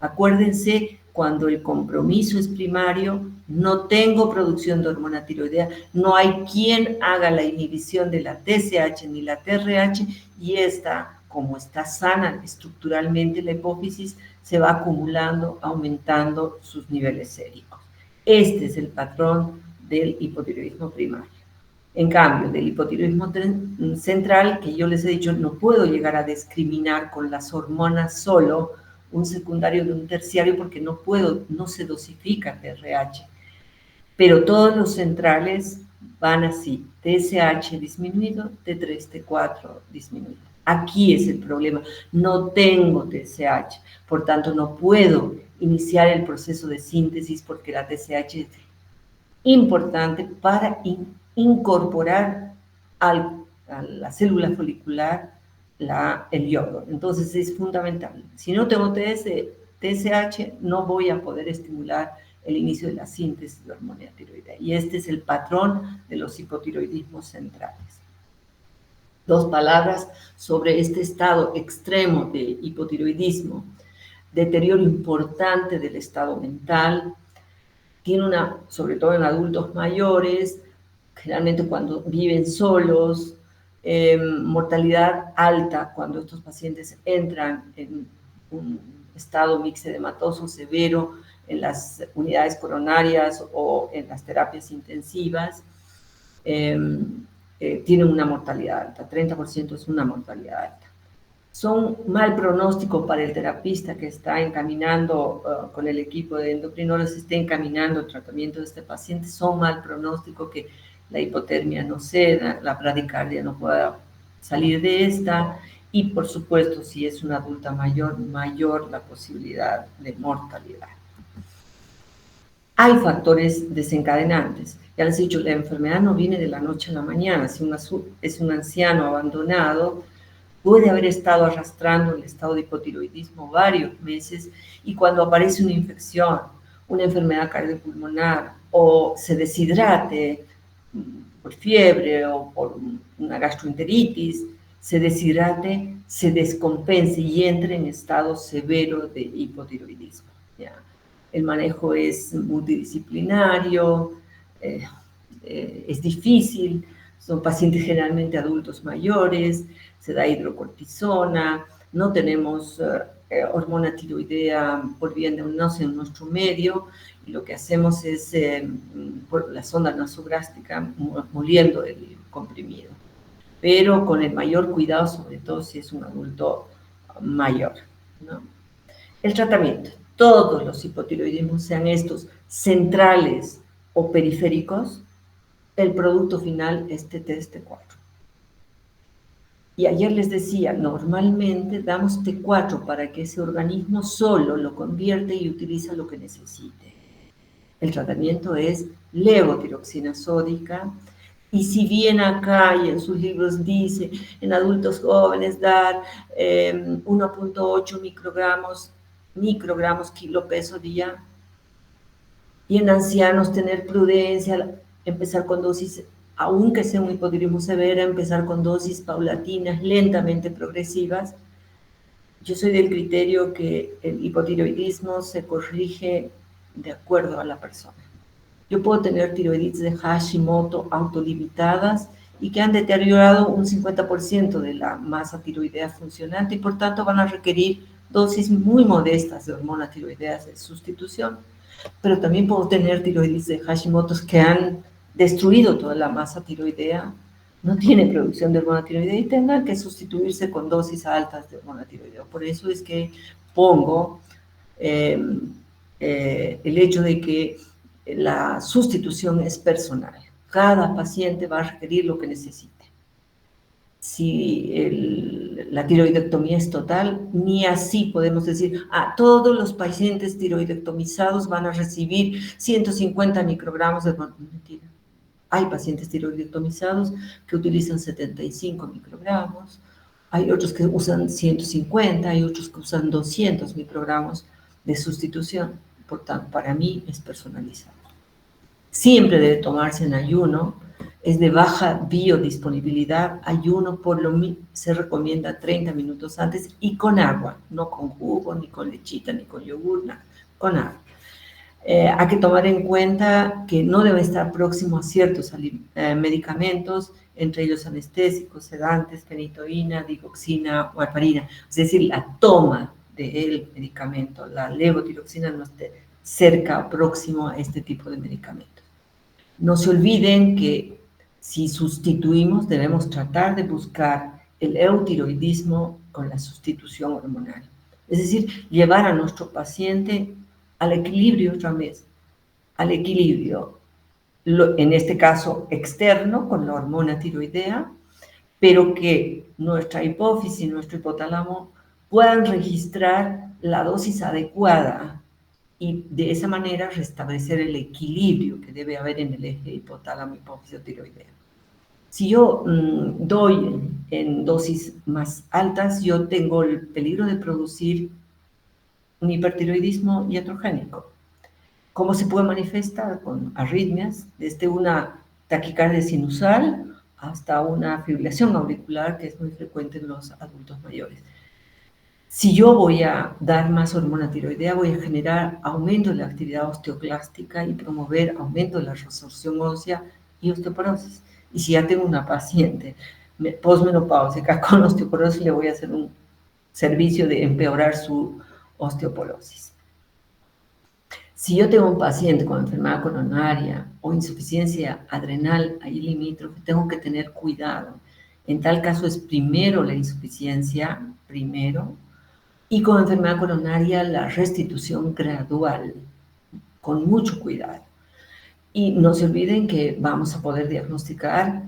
Acuérdense, cuando el compromiso es primario, no tengo producción de hormona tiroidea, no hay quien haga la inhibición de la TSH ni la TRH y esta, como está sana estructuralmente la hipófisis, se va acumulando, aumentando sus niveles séricos. Este es el patrón del hipotiroidismo primario. En cambio, del hipotiroidismo central, que yo les he dicho, no puedo llegar a discriminar con las hormonas solo un secundario de un terciario porque no se dosifica TRH. Pero todos los centrales van así, TSH disminuido, T3, T4 disminuido. Aquí es el problema, no tengo TSH, por tanto no puedo iniciar el proceso de síntesis porque la TSH es importante para incorporar a la célula folicular el yodo. Entonces es fundamental. Si no tengo TSH, no voy a poder estimular el inicio de la síntesis de hormona tiroidea. Y este es el patrón de los hipotiroidismos centrales. Dos palabras sobre este estado extremo de hipotiroidismo. Deterioro importante del estado mental. Tiene sobre todo en adultos mayores, generalmente cuando viven solos, mortalidad alta cuando estos pacientes entran en un estado mixedematoso severo en las unidades coronarias o en las terapias intensivas, tienen una mortalidad alta, 30% es una mortalidad alta. Son mal pronóstico para el terapista que está encaminando con el equipo de endocrinólogos, está encaminando el tratamiento de este paciente, son mal pronóstico que la hipotermia no ceda, la bradicardia no pueda salir de esta, y por supuesto, si es una adulta mayor, mayor la posibilidad de mortalidad. Hay factores desencadenantes. Ya les he dicho, la enfermedad no viene de la noche a la mañana. Si es un anciano abandonado, puede haber estado arrastrando el estado de hipotiroidismo varios meses, y cuando aparece una infección, una enfermedad cardiopulmonar, o se deshidrate por fiebre o por una gastroenteritis, se deshidrate, se descompense y entre en estado severo de hipotiroidismo. ¿Ya? El manejo es multidisciplinario, es difícil, son pacientes generalmente adultos mayores, se da hidrocortisona, no tenemos hormona tiroidea por vía endovenosa en nuestro medio, y lo que hacemos es por la sonda nasogástrica moliendo el comprimido, pero con el mayor cuidado, sobre todo si es un adulto mayor, ¿no? El tratamiento. Todos los hipotiroidismos, sean estos centrales o periféricos, el producto final es T3, T4. Y ayer les decía, normalmente damos T4 para que ese organismo solo lo convierte y utiliza lo que necesite. El tratamiento es levotiroxina sódica, y si bien acá y en sus libros dice, en adultos jóvenes dar 1.8 microgramos kilo peso día, y en ancianos tener prudencia, empezar con dosis, aunque sea un hipotiroidismo severo, empezar con dosis paulatinas, lentamente progresivas. Yo soy del criterio que el hipotiroidismo se corrige de acuerdo a la persona. Yo puedo tener tiroiditis de Hashimoto autolimitadas y que han deteriorado un 50% de la masa tiroidea funcionante, y por tanto van a requerir dosis muy modestas de hormona tiroidea de sustitución. Pero también puedo tener tiroiditis de Hashimoto que han destruido toda la masa tiroidea, no tiene producción de hormona tiroidea y tengan que sustituirse con dosis altas de hormona tiroidea. Por eso es que pongo el hecho de que la sustitución es personal. Cada paciente va a requerir lo que necesite. Si la tiroidectomía es total, ni así podemos decir, todos los pacientes tiroidectomizados van a recibir 150 microgramos de mentira. Hay pacientes tiroidectomizados que utilizan 75 microgramos, hay otros que usan 150, hay otros que usan 200 microgramos de sustitución. Por tanto, para mí es personalizado. Siempre debe tomarse en ayuno, es de baja biodisponibilidad, ayuno se recomienda 30 minutos antes y con agua, no con jugo, ni con lechita, ni con yogur, nada, con agua. Hay que tomar en cuenta que no debe estar próximo a ciertos medicamentos, entre ellos anestésicos, sedantes, fenitoína, digoxina o heparina, es decir, la toma del medicamento, la levotiroxina no esté cerca o próximo a este tipo de medicamentos. No se olviden que si sustituimos, debemos tratar de buscar el eutiroidismo con la sustitución hormonal. Es decir, llevar a nuestro paciente al equilibrio otra vez, al equilibrio, en este caso externo, con la hormona tiroidea, pero que nuestra hipófisis y nuestro hipotálamo puedan registrar la dosis adecuada y de esa manera restablecer el equilibrio que debe haber en el eje hipotálamo-hipófisis-tiroidea. Si yo doy en dosis más altas, yo tengo el peligro de producir un hipertiroidismo iatrogénico. ¿Cómo se puede manifestar? Con arritmias, desde una taquicardia sinusal hasta una fibrilación auricular, que es muy frecuente en los adultos mayores. Si yo voy a dar más hormona tiroidea, voy a generar aumento de la actividad osteoclástica y promover aumento de la resorción ósea y osteoporosis. Y si ya tengo una paciente posmenopáusica con osteoporosis, le voy a hacer un servicio de empeorar su osteoporosis. Si yo tengo un paciente con enfermedad coronaria o insuficiencia adrenal ahí limítrofe, tengo que tener cuidado. En tal caso es primero la insuficiencia, y con enfermedad coronaria la restitución gradual, con mucho cuidado. Y no se olviden que vamos a poder diagnosticar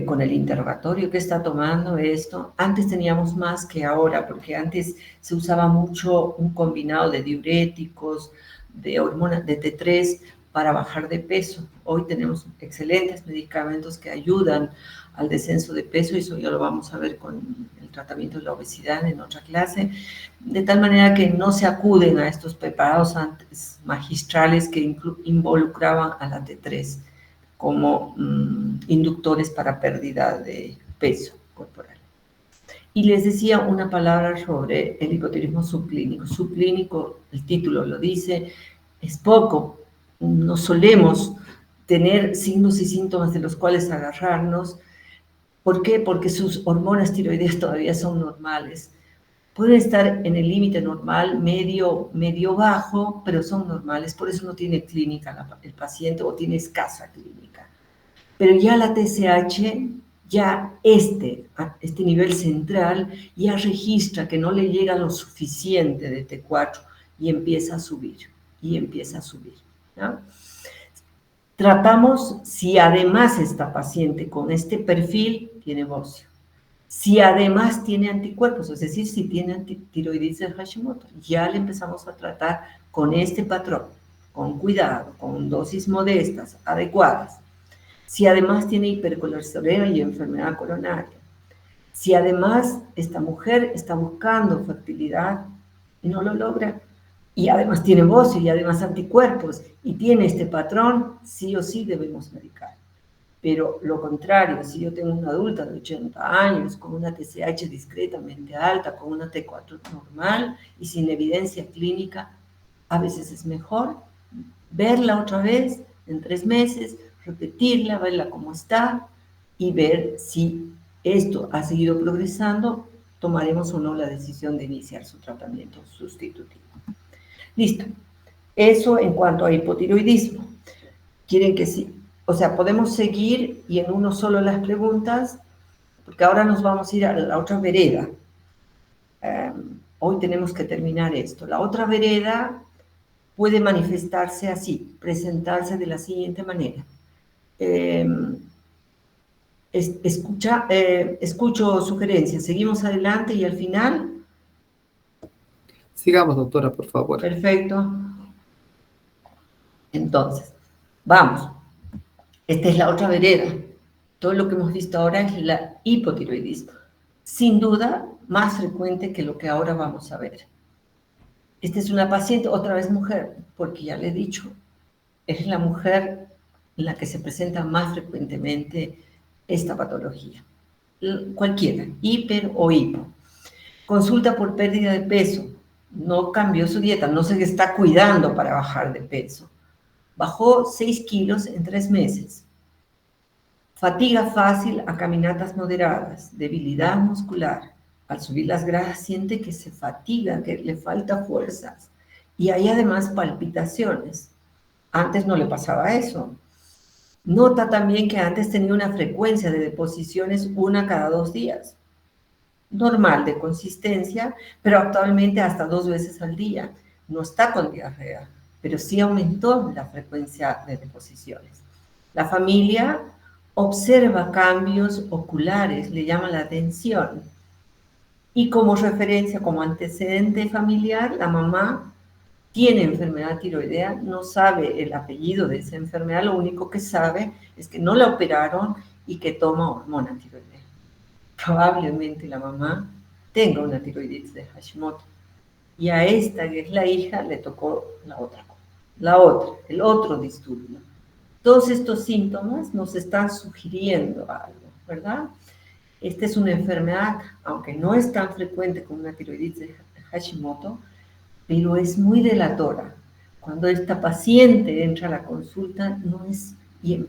con el interrogatorio que está tomando esto. Antes teníamos más que ahora, porque antes se usaba mucho un combinado de diuréticos, de hormonas de T3 para bajar de peso. Hoy tenemos excelentes medicamentos que ayudan al descenso de peso, y eso ya lo vamos a ver con el tratamiento de la obesidad en otra clase, de tal manera que no se acuden a estos preparados antes magistrales que involucraban a la T3 como inductores para pérdida de peso corporal. Y les decía una palabra sobre el hipotiroidismo subclínico. Subclínico, el título lo dice, es poco. No solemos tener signos y síntomas de los cuales agarrarnos. ¿Por qué? Porque sus hormonas tiroideas todavía son normales. Pueden estar en el límite normal, medio bajo, pero son normales. Por eso no tiene clínica el paciente, o tiene escasa clínica. Pero ya la TSH, ya este nivel central, ya registra que no le llega lo suficiente de T4 y empieza a subir, ¿no? Tratamos si además esta paciente con este perfil tiene bocio, si además tiene anticuerpos, es decir, si tiene tiroiditis de Hashimoto, ya le empezamos a tratar con este patrón, con cuidado, con dosis modestas, adecuadas. Si además tiene hipercolesterolemia y enfermedad coronaria, si además esta mujer está buscando fertilidad y no lo logra, y además tiene bocio y además anticuerpos, y tiene este patrón, sí o sí debemos medicar. Pero lo contrario, si yo tengo una adulta de 80 años con una TSH discretamente alta, con una T4 normal y sin evidencia clínica, a veces es mejor verla otra vez en 3 meses, repetirla, verla cómo está y ver si esto ha seguido progresando, tomaremos o no la decisión de iniciar su tratamiento sustitutivo. Listo. Eso en cuanto a hipotiroidismo. ¿Quieren que sí? O sea, podemos seguir y en uno solo las preguntas, porque ahora nos vamos a ir a la otra vereda. Hoy tenemos que terminar esto. La otra vereda puede manifestarse así, presentarse de la siguiente manera. Escucho sugerencias. Seguimos adelante y al final. Sigamos, doctora, por favor. Perfecto. Entonces, vamos. Esta es la otra vereda. Todo lo que hemos visto ahora es la hipotiroidismo. Sin duda, más frecuente que lo que ahora vamos a ver. Esta es una paciente, otra vez mujer, porque ya le he dicho, es la mujer en la que se presenta más frecuentemente esta patología. Cualquiera, hiper o hipo. Consulta por pérdida de peso. No cambió su dieta, no se está cuidando para bajar de peso. Bajó 6 kilos en 3 meses. Fatiga fácil a caminatas moderadas, debilidad muscular. Al subir las gradas siente que se fatiga, que le falta fuerzas. Y hay además palpitaciones. Antes no le pasaba eso. Nota también que antes tenía una frecuencia de deposiciones 1 cada 2 días. normal de consistencia, pero actualmente hasta 2 veces al día. No está con diarrea, pero sí aumentó la frecuencia de deposiciones. La familia observa cambios oculares, le llama la atención. Y como referencia, como antecedente familiar, la mamá tiene enfermedad tiroidea, no sabe el apellido de esa enfermedad, lo único que sabe es que no la operaron y que toma hormona tiroidea. Probablemente la mamá tenga una tiroiditis de Hashimoto. Y a esta, que es la hija, le tocó el otro disturbio. Todos estos síntomas nos están sugiriendo algo, ¿verdad? Esta es una enfermedad, aunque no es tan frecuente como una tiroiditis de Hashimoto, pero es muy delatora. Cuando esta paciente entra a la consulta y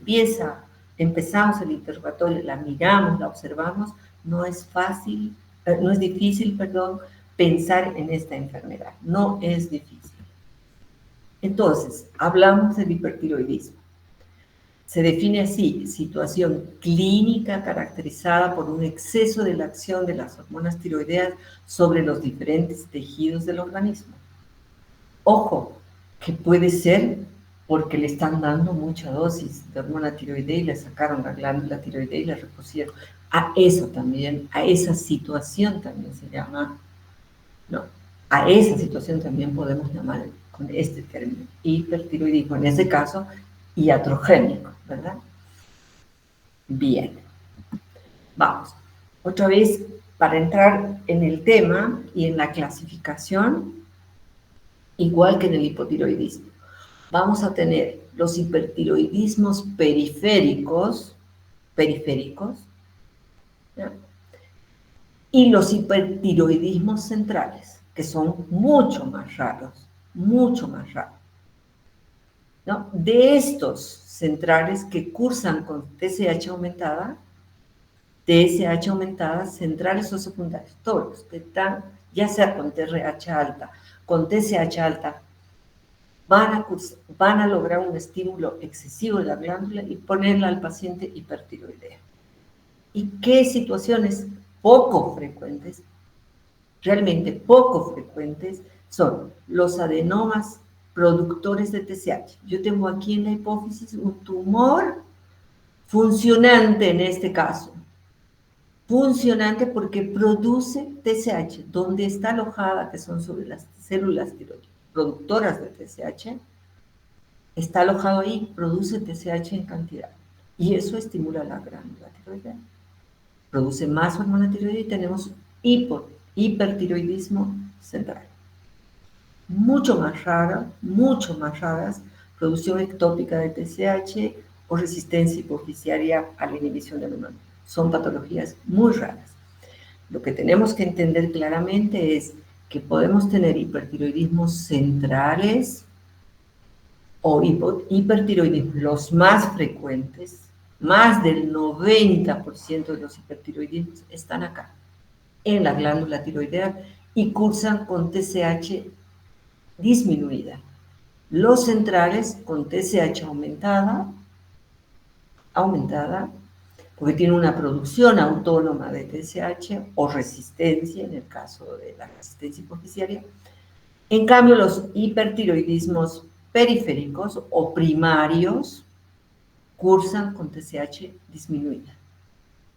empezamos el interrogatorio, la miramos, la observamos, no es difícil, pensar en esta enfermedad, no es difícil. Entonces, hablamos del hipertiroidismo. Se define así: situación clínica caracterizada por un exceso de la acción de las hormonas tiroideas sobre los diferentes tejidos del organismo. Ojo, que puede ser porque le están dando mucha dosis de hormona tiroidea y le sacaron la glándula tiroidea y la repusieron. A eso también, a esa situación también se llama, no, a esa situación también podemos llamar con este término, hipertiroidismo, en ese caso, iatrogénico, ¿verdad? Bien, vamos. Otra vez, para entrar en el tema y en la clasificación, igual que en el hipotiroidismo, vamos a tener los hipertiroidismos periféricos, ¿ya? Y los hipertiroidismos centrales, que son mucho más raros, ¿no? De estos centrales que cursan con TSH aumentada, centrales o secundarios, todos los que están, ya sea con TRH alta, con TSH alta, van a lograr un estímulo excesivo de la glándula y ponerla al paciente hipertiroidea. ¿Y qué situaciones poco frecuentes, realmente poco frecuentes, son los adenomas productores de TSH? Yo tengo aquí en la hipófisis un tumor funcionante en este caso. Funcionante porque produce TSH. Donde está alojada, que son sobre las células productoras de TSH, está alojado ahí, produce TSH en cantidad. Y eso estimula la glándula tiroidea. Produce más hormona tiroidea y tenemos hipertiroidismo central. Mucho más raras, producción ectópica de TSH o resistencia hipoficiaria a la inhibición del hormona. Son patologías muy raras. Lo que tenemos que entender claramente es que podemos tener hipertiroidismos centrales o hipertiroidismos, los más frecuentes, más del 90% de los hipertiroidismos están acá, en la glándula tiroidea, y cursan con TSH disminuida. Los centrales con TSH aumentada, porque tiene una producción autónoma de TSH o resistencia, en el caso de la resistencia hipoficiaria. En cambio, los hipertiroidismos periféricos o primarios cursan con TSH disminuida.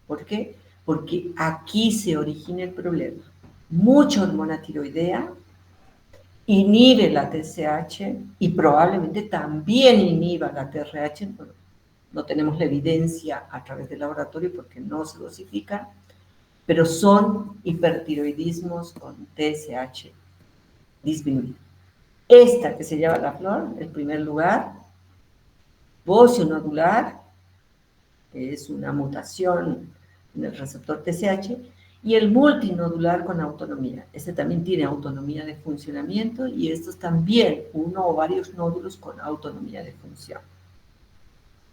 ¿Por qué? Porque aquí se origina el problema. Mucha hormona tiroidea inhibe la TSH y probablemente también inhiba la TRH. No tenemos la evidencia a través del laboratorio porque no se dosifica, pero son hipertiroidismos con TSH disminuido. Esta que se llama la flor, en primer lugar, bocio nodular, que es una mutación en el receptor TSH, y el multinodular con autonomía. Este también tiene autonomía de funcionamiento y estos también, uno o varios nódulos con autonomía de función.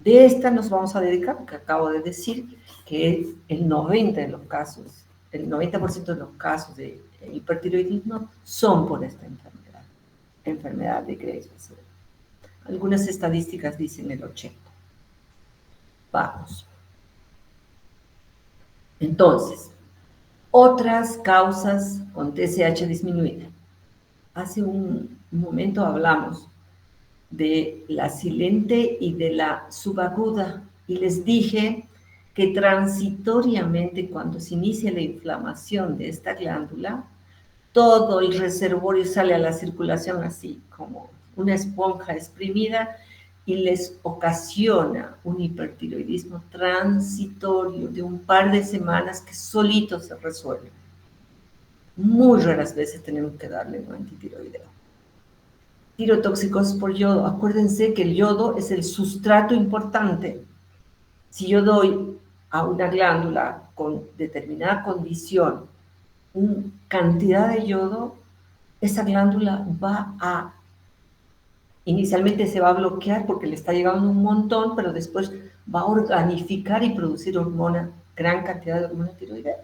De esta nos vamos a dedicar, porque acabo de decir que el 90% de los casos de hipertiroidismo son por esta enfermedad de Graves. Algunas estadísticas dicen el 80%. Vamos. Entonces, Otras causas con TSH disminuida. Hace un momento hablamos de la silente y de la subaguda, y les dije que transitoriamente, cuando se inicia la inflamación de esta glándula, todo el reservorio sale a la circulación así, como una esponja exprimida, y les ocasiona un hipertiroidismo transitorio de un par de semanas que solito se resuelve. Muy raras veces tenemos que darle un antitiroideo. Tirotóxicos por yodo. Acuérdense que el yodo es el sustrato importante. Si yo doy a una glándula con determinada condición una cantidad de yodo, esa glándula inicialmente se va a bloquear porque le está llegando un montón, pero después va a organificar y producir gran cantidad de hormona tiroidea.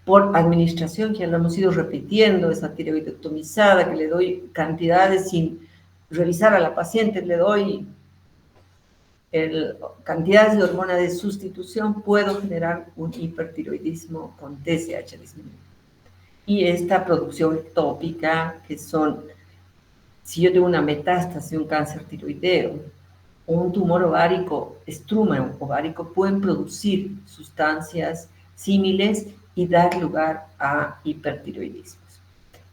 Por administración, que ya lo hemos ido repitiendo, esa tiroidectomizada, que le doy cantidades sin revisar a la paciente, le doy cantidades de hormona de sustitución, puedo generar un hipertiroidismo con TSH disminuido. Y esta producción ectópica, que son, si yo tengo una metástasis, un cáncer tiroideo, o un tumor ovárico, estruma ovárico, pueden producir sustancias símiles y dar lugar a hipertiroidismos.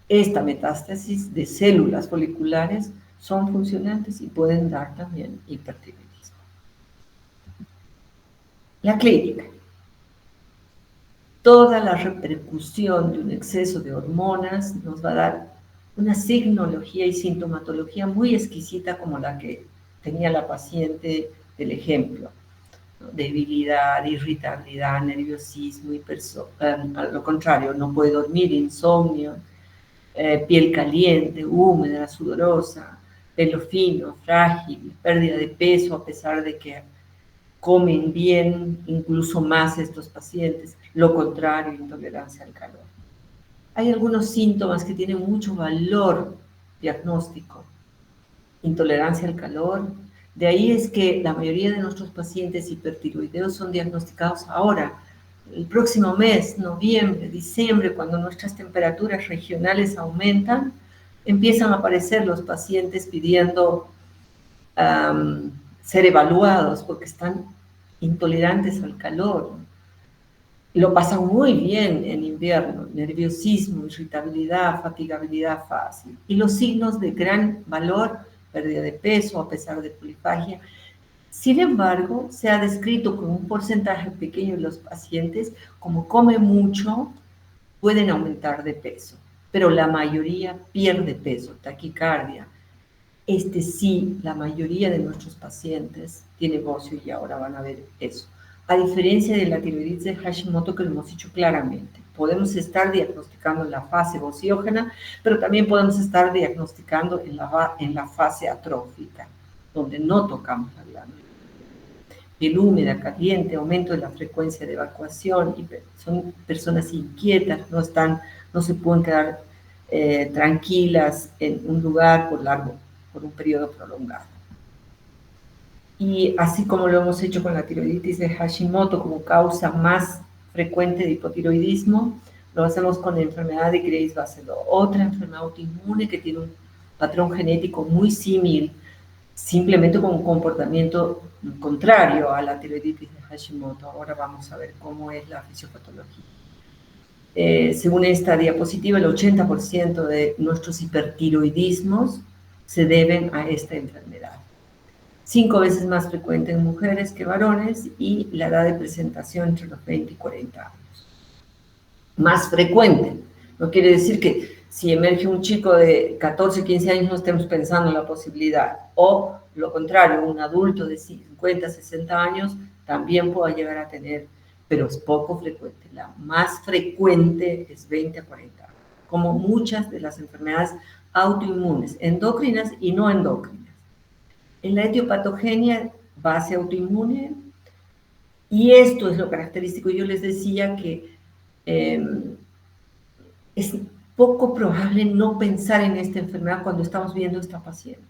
Esta metástasis de células foliculares son funcionantes y pueden dar también hipertiroidismo. La clínica. Toda la repercusión de un exceso de hormonas nos va a dar una signología y sintomatología muy exquisita como la que tenía la paciente del ejemplo. Debilidad, irritabilidad, nerviosismo, a lo contrario, no puede dormir, insomnio, piel caliente, húmeda, sudorosa, pelo fino, frágil, pérdida de peso a pesar de que comen bien, incluso más estos pacientes, lo contrario, intolerancia al calor. Hay algunos síntomas que tienen mucho valor diagnóstico. Intolerancia al calor. De ahí es que la mayoría de nuestros pacientes hipertiroideos son diagnosticados ahora, el próximo mes, noviembre, diciembre, cuando nuestras temperaturas regionales aumentan, empiezan a aparecer los pacientes pidiendo ser evaluados porque están intolerantes al calor. Lo pasan muy bien en invierno, nerviosismo, irritabilidad, fatigabilidad fácil. Y los signos de gran valor, pérdida de peso a pesar de polifagia. Sin embargo, se ha descrito con un porcentaje pequeño de los pacientes, como come mucho, pueden aumentar de peso, pero la mayoría pierde peso, taquicardia. Sí, la mayoría de nuestros pacientes tiene bocio y ahora van a ver eso. A diferencia de la tiroiditis de Hashimoto, que lo hemos dicho claramente, podemos estar diagnosticando en la fase bociógena, pero también podemos estar diagnosticando en la fase atrófica, donde no tocamos la glándula. Piel húmeda, caliente, aumento de la frecuencia de evacuación, y son personas inquietas, no se pueden quedar tranquilas en un lugar por un periodo prolongado. Y así como lo hemos hecho con la tiroiditis de Hashimoto como causa más frecuente de hipotiroidismo, lo hacemos con la enfermedad de Graves-Basedow, otra enfermedad autoinmune que tiene un patrón genético muy similar, simplemente con un comportamiento contrario a la tiroiditis de Hashimoto. Ahora vamos a ver cómo es la fisiopatología. Según esta diapositiva, el 80% de nuestros hipertiroidismos se deben a esta enfermedad. 5 veces más frecuente en mujeres que varones, y la edad de presentación entre los 20 y 40 años. Más frecuente. No quiere decir que si emerge un chico de 14, 15 años no estemos pensando en la posibilidad, o lo contrario, un adulto de 50, 60 años también pueda llegar a tener, pero es poco frecuente. La más frecuente es 20 a 40 años, como muchas de las enfermedades autoinmunes, endocrinas y no endocrinas. En la etiopatogenia, base autoinmune, y esto es lo característico. Yo les decía que es poco probable no pensar en esta enfermedad cuando estamos viendo a esta paciente.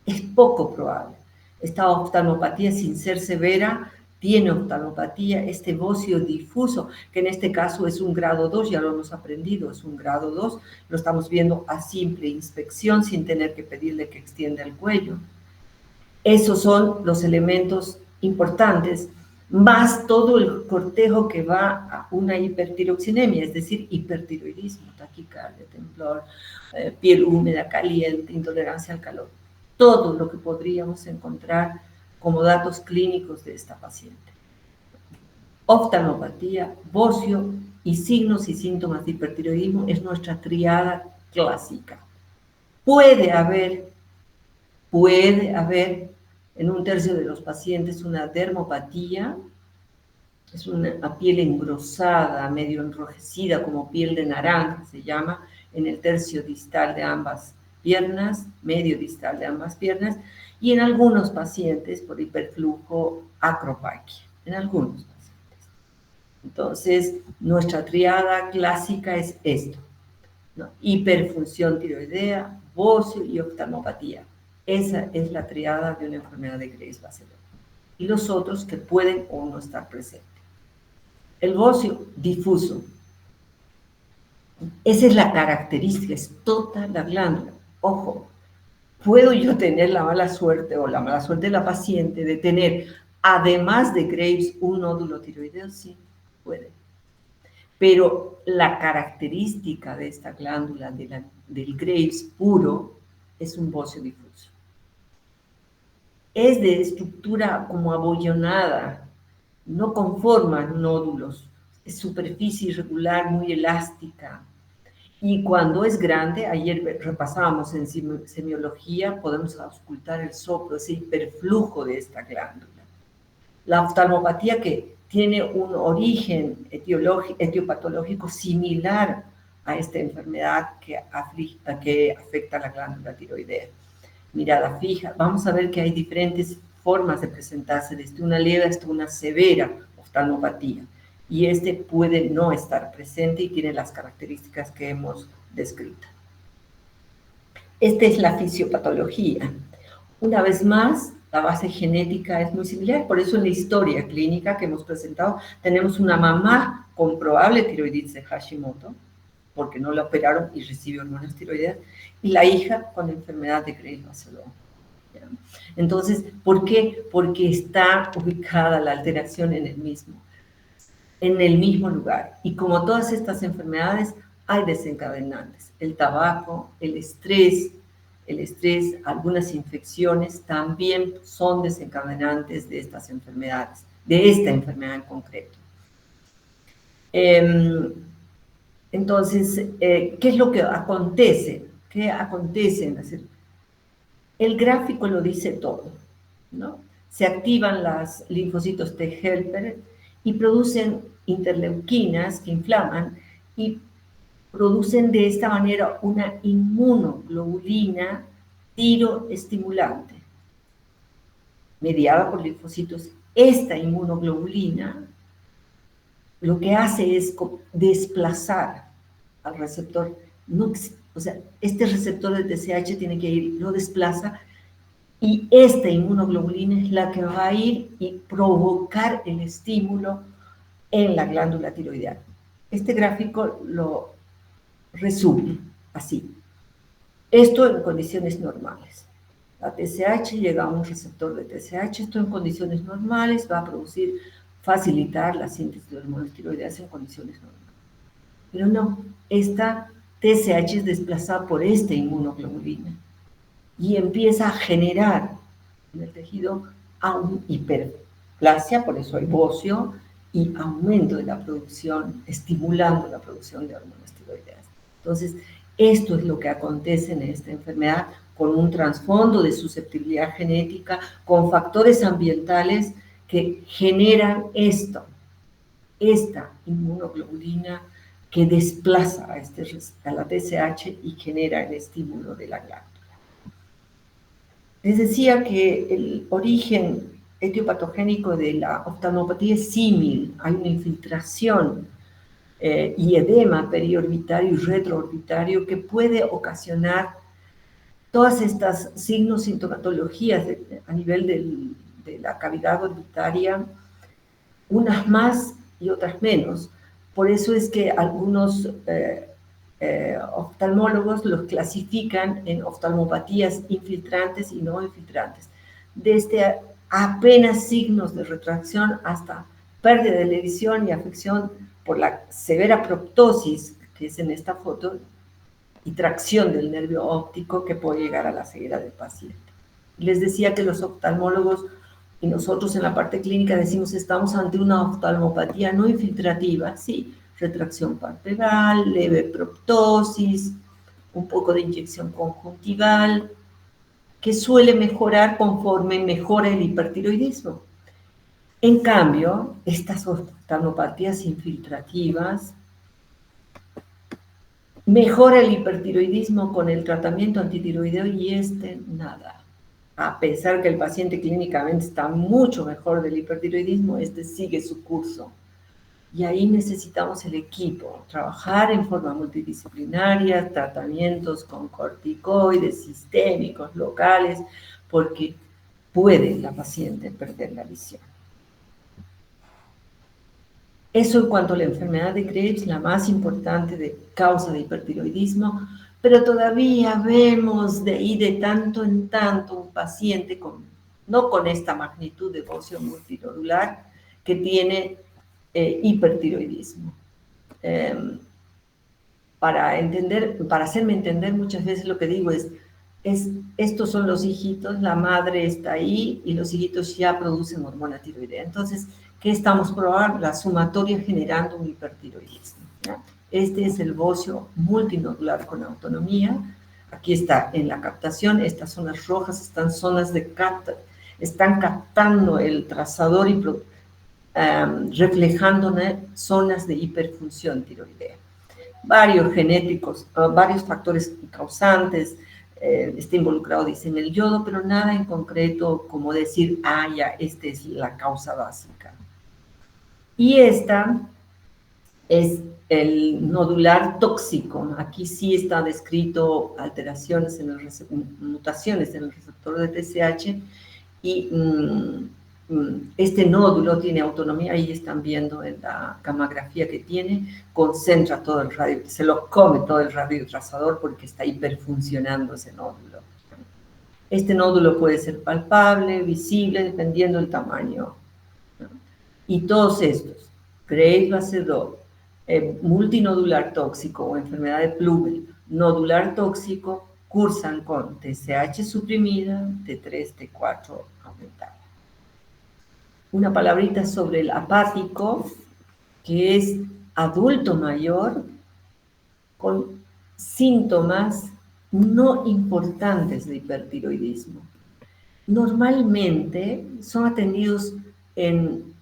Es poco probable. Esta oftalmopatía, sin ser severa, tiene oftalmopatía, este bocio difuso, que en este caso es un grado 2, ya lo hemos aprendido, es un grado 2, lo estamos viendo a simple inspección sin tener que pedirle que extienda el cuello. Esos son los elementos importantes, más todo el cortejo que va a una hipertiroxinemia, es decir, hipertiroidismo, taquicardia, temblor, piel húmeda, caliente, intolerancia al calor. Todo lo que podríamos encontrar como datos clínicos de esta paciente. Oftalmopatía, bocio y signos y síntomas de hipertiroidismo es nuestra triada clásica. Puede haber en un tercio de los pacientes una dermopatía, es una piel engrosada, medio enrojecida, como piel de naranja, se llama, en el tercio distal de ambas piernas, medio distal de ambas piernas, y en algunos pacientes por hiperflujo acropaquia, en algunos pacientes. Entonces, nuestra triada clásica es esto, ¿no? Hiperfunción tiroidea, bocio y oftalmopatía. Esa es la triada de una enfermedad de Graves-Basedow. Y los otros que pueden o no estar presentes. El bocio difuso. Esa es la característica, es toda la glándula. Ojo, ¿puedo yo tener la mala suerte o la mala suerte de la paciente de tener, además de Graves, un nódulo tiroideo? Sí, puede. Pero la característica de esta glándula, del Graves puro, es un bocio difuso. Es de estructura como abollonada, no conforma nódulos, es superficie irregular, muy elástica. Y cuando es grande, ayer repasábamos en semiología, podemos auscultar el soplo, ese hiperflujo de esta glándula. La oftalmopatía, que tiene un origen etiopatológico similar a esta enfermedad que afecta a la glándula tiroidea. Mirada fija, vamos a ver que hay diferentes formas de presentarse, desde una leve hasta una severa oftalmopatía, y este puede no estar presente y tiene las características que hemos descrito. Esta es la fisiopatología. Una vez más, la base genética es muy similar, por eso en la historia clínica que hemos presentado tenemos una mamá con probable tiroiditis de Hashimoto, porque no la operaron y recibe hormonas tiroideas, y la hija con enfermedad de Graves-Basedow. Entonces, ¿por qué? Porque está ubicada la alteración en el mismo lugar. Y como todas estas enfermedades, hay desencadenantes. El tabaco, el estrés, algunas infecciones también son desencadenantes de estas enfermedades, de esta enfermedad en concreto. Entonces, ¿qué es lo que acontece? ¿Qué acontece? El gráfico lo dice todo, ¿no? Se activan los linfocitos T helper y producen interleuquinas que inflaman y producen de esta manera una inmunoglobulina tiroestimulante, mediada por linfocitos. Esta inmunoglobulina lo que hace es desplazar al receptor. O sea, este receptor de TSH tiene que ir, lo desplaza, y esta inmunoglobulina es la que va a ir y provocar el estímulo en la glándula tiroidea. Este gráfico lo resume así. Esto en condiciones normales. La TSH llega a un receptor de TSH, esto en condiciones normales va a facilitar la síntesis de hormonas tiroideas en condiciones normales. Pero no, esta TSH es desplazada por esta inmunoglobulina y empieza a generar en el tejido hiperplasia, por eso hay bocio, y aumento de la producción, estimulando la producción de hormonas tiroideas. Entonces, esto es lo que acontece en esta enfermedad, con un trasfondo de susceptibilidad genética, con factores ambientales que generan esta inmunoglobulina que desplaza a la TSH y genera el estímulo de la glándula. Les decía que el origen etiopatogénico de la oftalmopatía es símil, hay una infiltración y edema periorbitario y retroorbitario que puede ocasionar todas estas signos, sintomatologías a nivel de la cavidad orbitaria, unas más y otras menos. Por eso es que algunos oftalmólogos los clasifican en oftalmopatías infiltrantes y no infiltrantes. Desde apenas signos de retracción hasta pérdida de la visión y afección por la severa proptosis, que es en esta foto, y tracción del nervio óptico que puede llegar a la ceguera del paciente. Les decía que los oftalmólogos y nosotros en la parte clínica decimos estamos ante una oftalmopatía no infiltrativa, sí, retracción palpebral, leve proptosis, un poco de inyección conjuntival, que suele mejorar conforme mejora el hipertiroidismo. En cambio, estas oftalmopatías infiltrativas mejora el hipertiroidismo con el tratamiento antitiroideo y nada. A pesar que el paciente clínicamente está mucho mejor del hipertiroidismo, sigue su curso. Y ahí necesitamos el equipo, trabajar en forma multidisciplinaria, tratamientos con corticoides sistémicos, locales, porque puede la paciente perder la visión. Eso en cuanto a la enfermedad de Graves, la más importante de causa de hipertiroidismo, pero todavía vemos de ahí de tanto en tanto un paciente no con esta magnitud de bocio multinodular que tiene hipertiroidismo. Para hacerme entender muchas veces lo que digo es estos son los hijitos, la madre está ahí y los hijitos ya producen hormona tiroidea. Entonces, ¿qué estamos probando? La sumatoria generando un hipertiroidismo, ¿ya? Este es el bocio multinodular con autonomía. Aquí está en la captación, estas zonas rojas están zonas de están captando el trazador y reflejando zonas de hiperfunción tiroidea. Varios genéticos, varios factores causantes, está involucrado, dicen, el yodo, pero nada en concreto como decir, ya, esta es la causa básica. Y esta es el nodular tóxico. Aquí sí está descrito alteraciones mutaciones en el receptor de TSH y este nódulo tiene autonomía, ahí están viendo en la gammagrafía que tiene, concentra todo el radio, se lo come todo el radiotrazador porque está hiperfuncionando ese nódulo. Este nódulo puede ser palpable, visible, dependiendo del tamaño, ¿no? Y todos estos, Graves Basedow, multinodular tóxico o enfermedad de Plumel, nodular tóxico, cursan con TSH suprimida, T3, T4 aumentada. Una palabrita sobre el apático, que es adulto mayor con síntomas no importantes de hipertiroidismo. Normalmente son atendidos en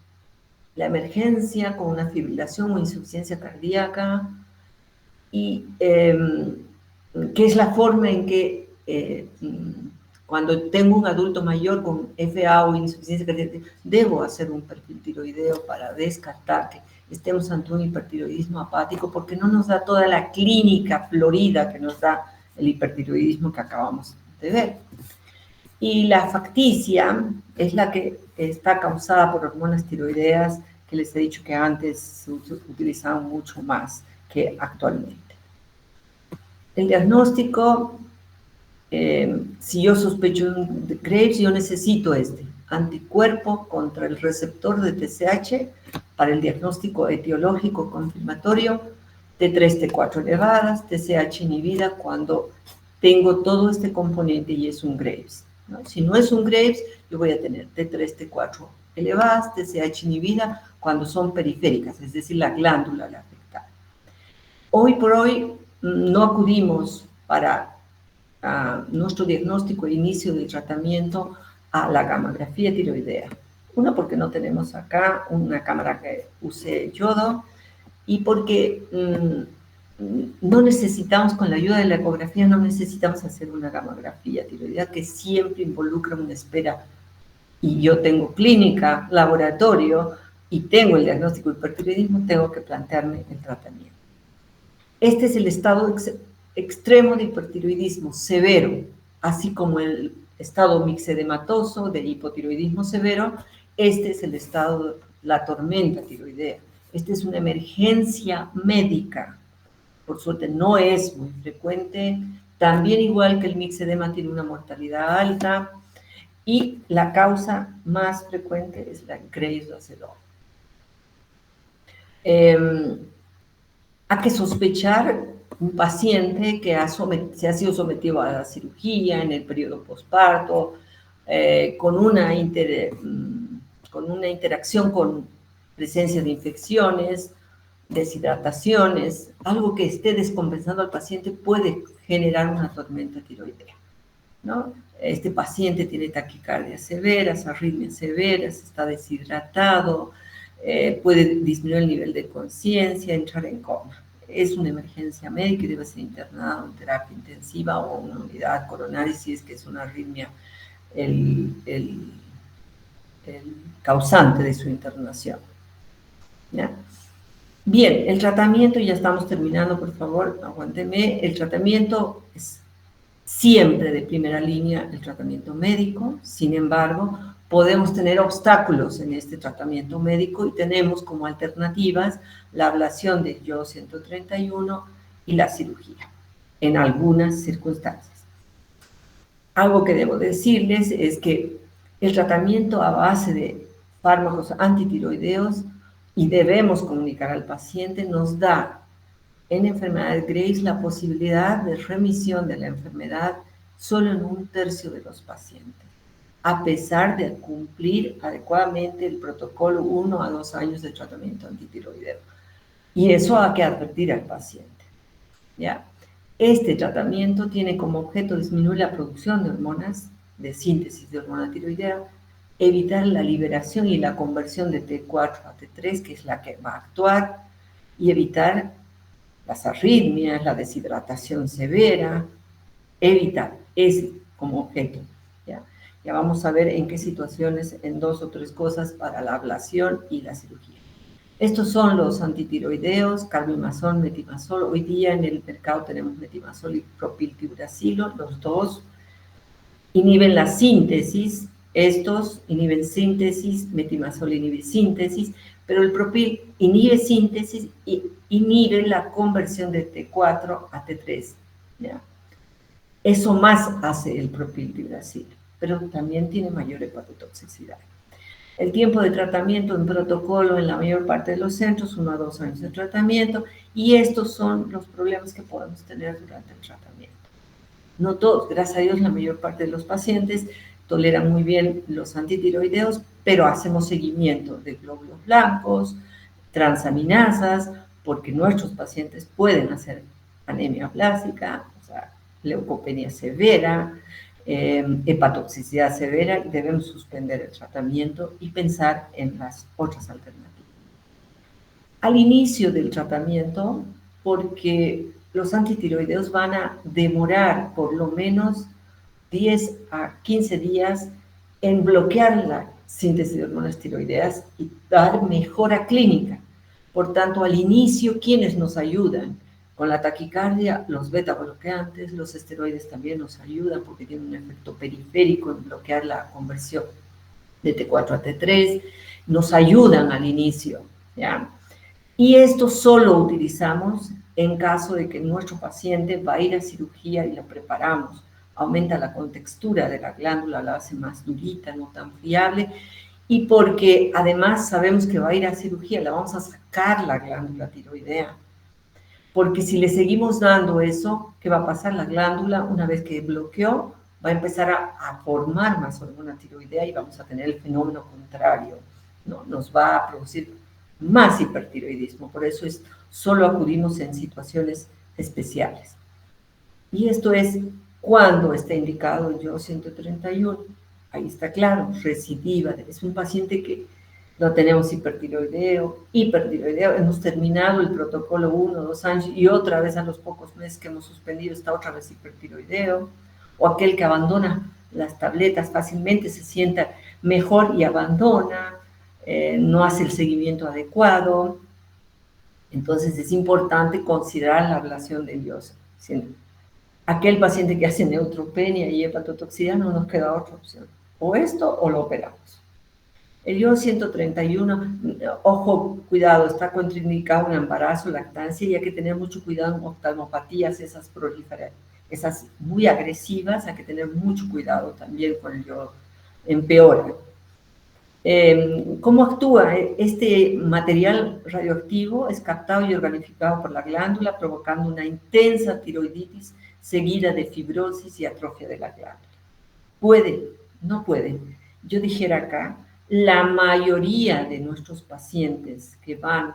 la emergencia con una fibrilación o insuficiencia cardíaca, y que es la forma en que cuando tengo un adulto mayor con FA o insuficiencia cardíaca, debo hacer un perfil tiroideo para descartar que estemos ante un hipertiroidismo apático, porque no nos da toda la clínica florida que nos da el hipertiroidismo que acabamos de ver. Y la facticia es la que está causada por hormonas tiroideas, que les he dicho que antes se utilizaban mucho más que actualmente. El diagnóstico, si yo sospecho de Graves, yo necesito anticuerpo contra el receptor de TSH para el diagnóstico etiológico confirmatorio, T3, T4 elevadas, TSH inhibida cuando tengo todo este componente y es un Graves, ¿no? Si no es un Graves, yo voy a tener T3, T4 elevadas, TSH inhibida cuando son periféricas, es decir, la glándula la afectada. Hoy por hoy no acudimos para nuestro diagnóstico e inicio del tratamiento a la gammagrafía tiroidea. Una, porque no tenemos acá una cámara que use yodo, y porque no necesitamos, con la ayuda de la ecografía, no necesitamos hacer una gammagrafía tiroidea que siempre involucra una espera. Y yo tengo clínica, laboratorio, y tengo el diagnóstico de hipertiroidismo, tengo que plantearme el tratamiento. Este es el estado extremo de hipertiroidismo severo, así como el estado mixedematoso de hipotiroidismo severo. Este es el estado la tormenta tiroidea. Esta es una emergencia médica. Por suerte no es muy frecuente. También igual que el mixedema tiene una mortalidad alta. Y la causa más frecuente es la Graves-Basedow. Hay que sospechar un paciente que se ha sido sometido a la cirugía en el periodo posparto, con una interacción con presencia de infecciones, deshidrataciones, algo que esté descompensando al paciente puede generar una tormenta tiroidea, ¿no? Este paciente tiene taquicardia severas, arritmias severas, está deshidratado, puede disminuir el nivel de conciencia, entrar en coma. Es una emergencia médica y debe ser internado en terapia intensiva o una unidad coronaria si es que es una arritmia el causante de su internación, ¿ya? Bien, el tratamiento, ya estamos terminando, por favor, aguánteme. El tratamiento es siempre de primera línea el tratamiento médico. Sin embargo, podemos tener obstáculos en este tratamiento médico y tenemos como alternativas la ablación de yodo 131 y la cirugía en algunas circunstancias. Algo que debo decirles es que el tratamiento a base de fármacos antitiroideos, y debemos comunicar al paciente, nos da en enfermedad de Graves la posibilidad de remisión de la enfermedad solo en 1/3 de los pacientes, a pesar de cumplir adecuadamente el protocolo 1 a 2 años de tratamiento antitiroideo. Y eso hay que advertir al paciente, ¿ya? Este tratamiento tiene como objeto disminuir la producción de hormonas, de síntesis de hormona tiroidea, evitar la liberación y la conversión de T4 a T3, que es la que va a actuar, y evitar las arritmias, la deshidratación severa, evitar, ese como objeto. ¿Ya? Ya vamos a ver en qué situaciones, en 2 o 3 cosas para la ablación y la cirugía. Estos son los antitiroideos, carbimazol, metimazol. Hoy día en el mercado tenemos metimazol y propiltiuracilo, los dos. Inhiben la síntesis, estos inhiben síntesis, metimazol inhibe síntesis, pero el propil inhibe síntesis y inhibe la conversión de T4 a T3. ¿Ya? Eso más hace el propiltiuracilo, pero también tiene mayor hepatotoxicidad. El tiempo de tratamiento en protocolo en la mayor parte de los centros, 1 a 2 años de tratamiento, y estos son los problemas que podemos tener durante el tratamiento. No todos, gracias a Dios, la mayor parte de los pacientes toleran muy bien los antitiroideos, pero hacemos seguimiento de glóbulos blancos, transaminasas, porque nuestros pacientes pueden hacer anemia plástica, o sea, leucopenia severa, hepatotoxicidad severa, y debemos suspender el tratamiento y pensar en las otras alternativas. Al inicio del tratamiento, porque los antitiroideos van a demorar por lo menos 10 a 15 días en bloquear la síntesis de hormonas tiroideas y dar mejora clínica. Por tanto, al inicio, ¿quiénes nos ayudan? Con la taquicardia, los beta bloqueantes, los esteroides también nos ayudan porque tienen un efecto periférico en bloquear la conversión de T4 a T3, nos ayudan al inicio, ¿ya? Y esto solo utilizamos en caso de que nuestro paciente va a ir a cirugía y la preparamos. Aumenta la contextura de la glándula, la hace más durita, no tan friable, y porque además sabemos que va a ir a cirugía, la vamos a sacar la glándula tiroidea. Porque si le seguimos dando eso, ¿qué va a pasar? La glándula, una vez que bloqueó, va a empezar a formar más hormona tiroidea y vamos a tener el fenómeno contrario, ¿no? Nos va a producir más hipertiroidismo. Por eso solo acudimos en situaciones especiales. Y esto es cuando está indicado el yodo 131. Ahí está claro, recidiva. Es un paciente que no tenemos hipertiroideo, hemos terminado el protocolo 1 o 2 años y otra vez a los pocos meses que hemos suspendido está otra vez hipertiroideo, o aquel que abandona las tabletas fácilmente, se sienta mejor y abandona, no hace el seguimiento adecuado. Entonces es importante considerar la ablación del yodo. Aquel paciente que hace neutropenia y hepatotoxicidad no nos queda otra opción, o esto o lo operamos. El yodo 131, ojo, cuidado, está contraindicado en embarazo, lactancia, y hay que tener mucho cuidado en oftalmopatías, esas proliferadas, esas muy agresivas, hay que tener mucho cuidado también con el yodo, empeora. ¿Cómo actúa? Este material radioactivo es captado y organificado por la glándula, provocando una intensa tiroiditis seguida de fibrosis y atrofia de la glándula. Puede, no puede. Yo dijera acá, la mayoría de nuestros pacientes que van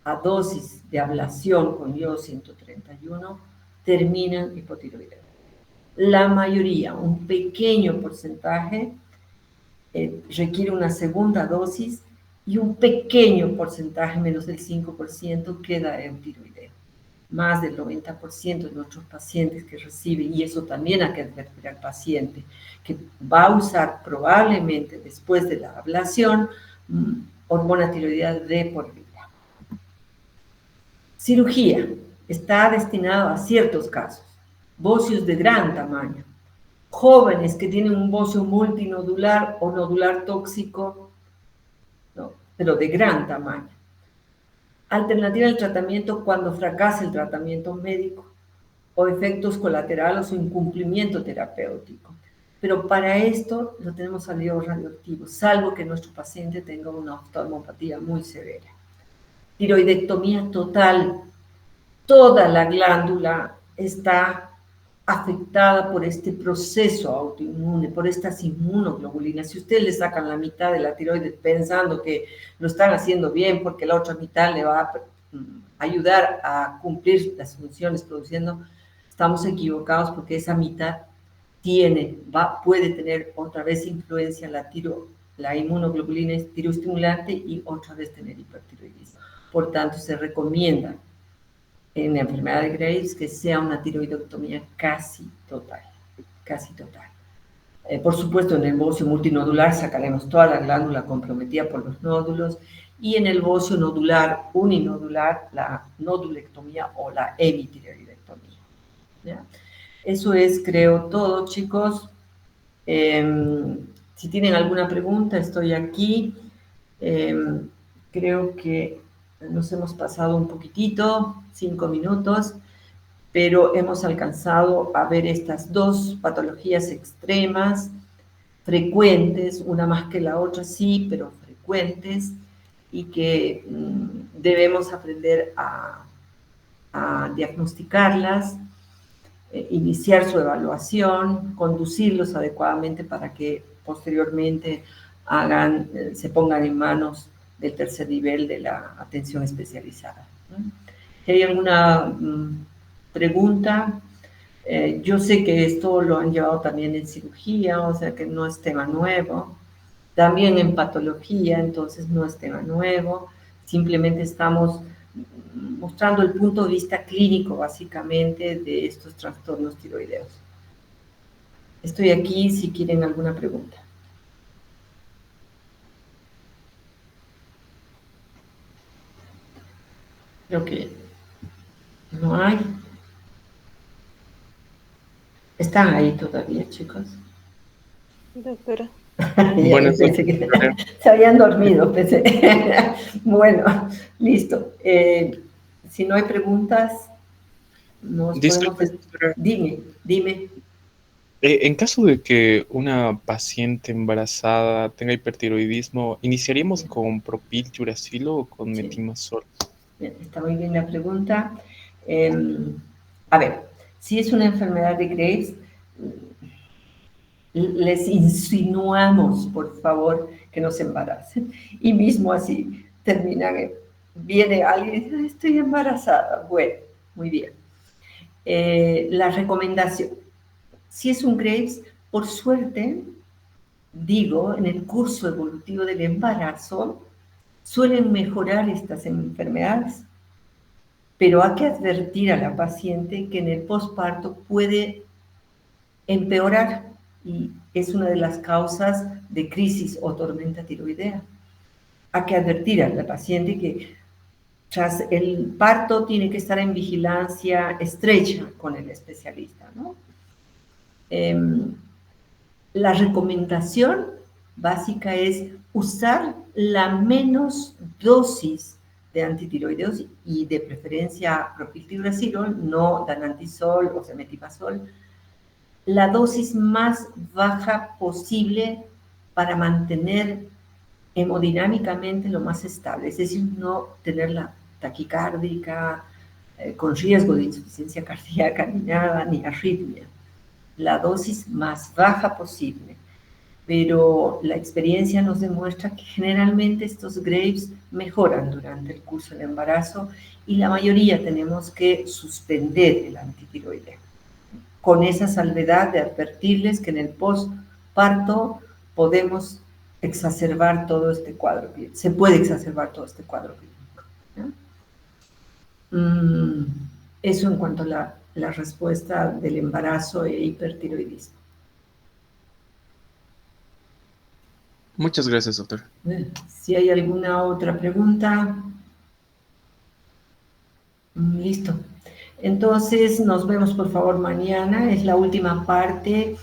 a dosis de ablación con yodo 131 terminan hipotiroidea. La mayoría, un pequeño porcentaje, requiere una segunda dosis y un pequeño porcentaje, menos del 5%, queda eutiroidea. Más del 90% de nuestros pacientes que reciben, y eso también hay que advertir al paciente, que va a usar probablemente después de la ablación hormona tiroidea de por vida. Cirugía. Está destinado a ciertos casos. Bocios de gran tamaño. Jóvenes que tienen un bocio multinodular o nodular tóxico, ¿no?, pero de gran tamaño. Alternativa al tratamiento cuando fracasa el tratamiento médico o efectos colaterales o incumplimiento terapéutico. Pero para esto no tenemos aliado radioactivo, salvo que nuestro paciente tenga una oftalmopatía muy severa. Tiroidectomía total. Toda la glándula está afectada por este proceso autoinmune, por estas inmunoglobulinas. Si ustedes le sacan la mitad de la tiroides pensando que lo están haciendo bien porque la otra mitad le va a ayudar a cumplir las funciones produciendo, estamos equivocados, porque esa mitad puede tener otra vez influencia la inmunoglobulina es tiroestimulante y otra vez tener hipertiroidismo. Por tanto, se recomienda en la enfermedad de Graves que sea una tiroidectomía casi total, casi total. Por supuesto, en el bocio multinodular sacaremos toda la glándula comprometida por los nódulos, y en el bocio nodular uninodular la nodulectomía o la hemitiroidectomía. ¿Ya? Eso es, creo, todo, chicos. Si tienen alguna pregunta, estoy aquí. Creo que nos hemos pasado un poquitito, 5 minutos, pero hemos alcanzado a ver estas dos patologías extremas, frecuentes, una más que la otra, sí, pero frecuentes, y que debemos aprender a diagnosticarlas, iniciar su evaluación, conducirlos adecuadamente para que posteriormente se pongan en manos del tercer nivel de la atención especializada. Si hay alguna pregunta, yo sé que esto lo han llevado también en cirugía, o sea que no es tema nuevo, también en patología, entonces no es tema nuevo, simplemente estamos mostrando el punto de vista clínico, básicamente, de estos trastornos tiroideos. Estoy aquí si quieren alguna pregunta. Creo que no hay. ¿Están ahí todavía, chicos? Doctora. Bueno, pensé que se habían dormido, pensé. Bueno, listo. Si no hay preguntas, nos Disculpe, podemos... Dime. En caso de que una paciente embarazada tenga hipertiroidismo, ¿iniciaríamos con propil, uracilo o con metimazol? Bien, está muy bien la pregunta. A ver, si es una enfermedad de Graves, les insinuamos, por favor, que no se embaracen. Y mismo así terminan, viene alguien y dice, estoy embarazada. Bueno, muy bien. La recomendación, si es un Graves, por suerte, digo, en el curso evolutivo del embarazo, suelen mejorar estas enfermedades, pero hay que advertir a la paciente que en el posparto puede empeorar, y es una de las causas de crisis o tormenta tiroidea. Hay que advertir a la paciente que tras el parto tiene que estar en vigilancia estrecha con el especialista, ¿no? La recomendación básica es usar la menos dosis de antitiroideos y de preferencia propiltiuracil, no danantisol o semetimazol, la dosis más baja posible para mantener hemodinámicamente lo más estable, es decir, no tener la taquicárdica con riesgo de insuficiencia cardíaca ni nada, ni arritmia. La dosis más baja posible. Pero la experiencia nos demuestra que generalmente estos Graves mejoran durante el curso del embarazo y la mayoría tenemos que suspender el antitiroideo. Con esa salvedad de advertirles que en el postparto podemos exacerbar todo este cuadro clínico, se puede exacerbar todo este cuadro clínico, ¿no? Eso en cuanto a la respuesta del embarazo e hipertiroidismo. Muchas gracias, doctor. Si hay alguna otra pregunta, listo. Entonces, nos vemos por favor mañana, es la última parte.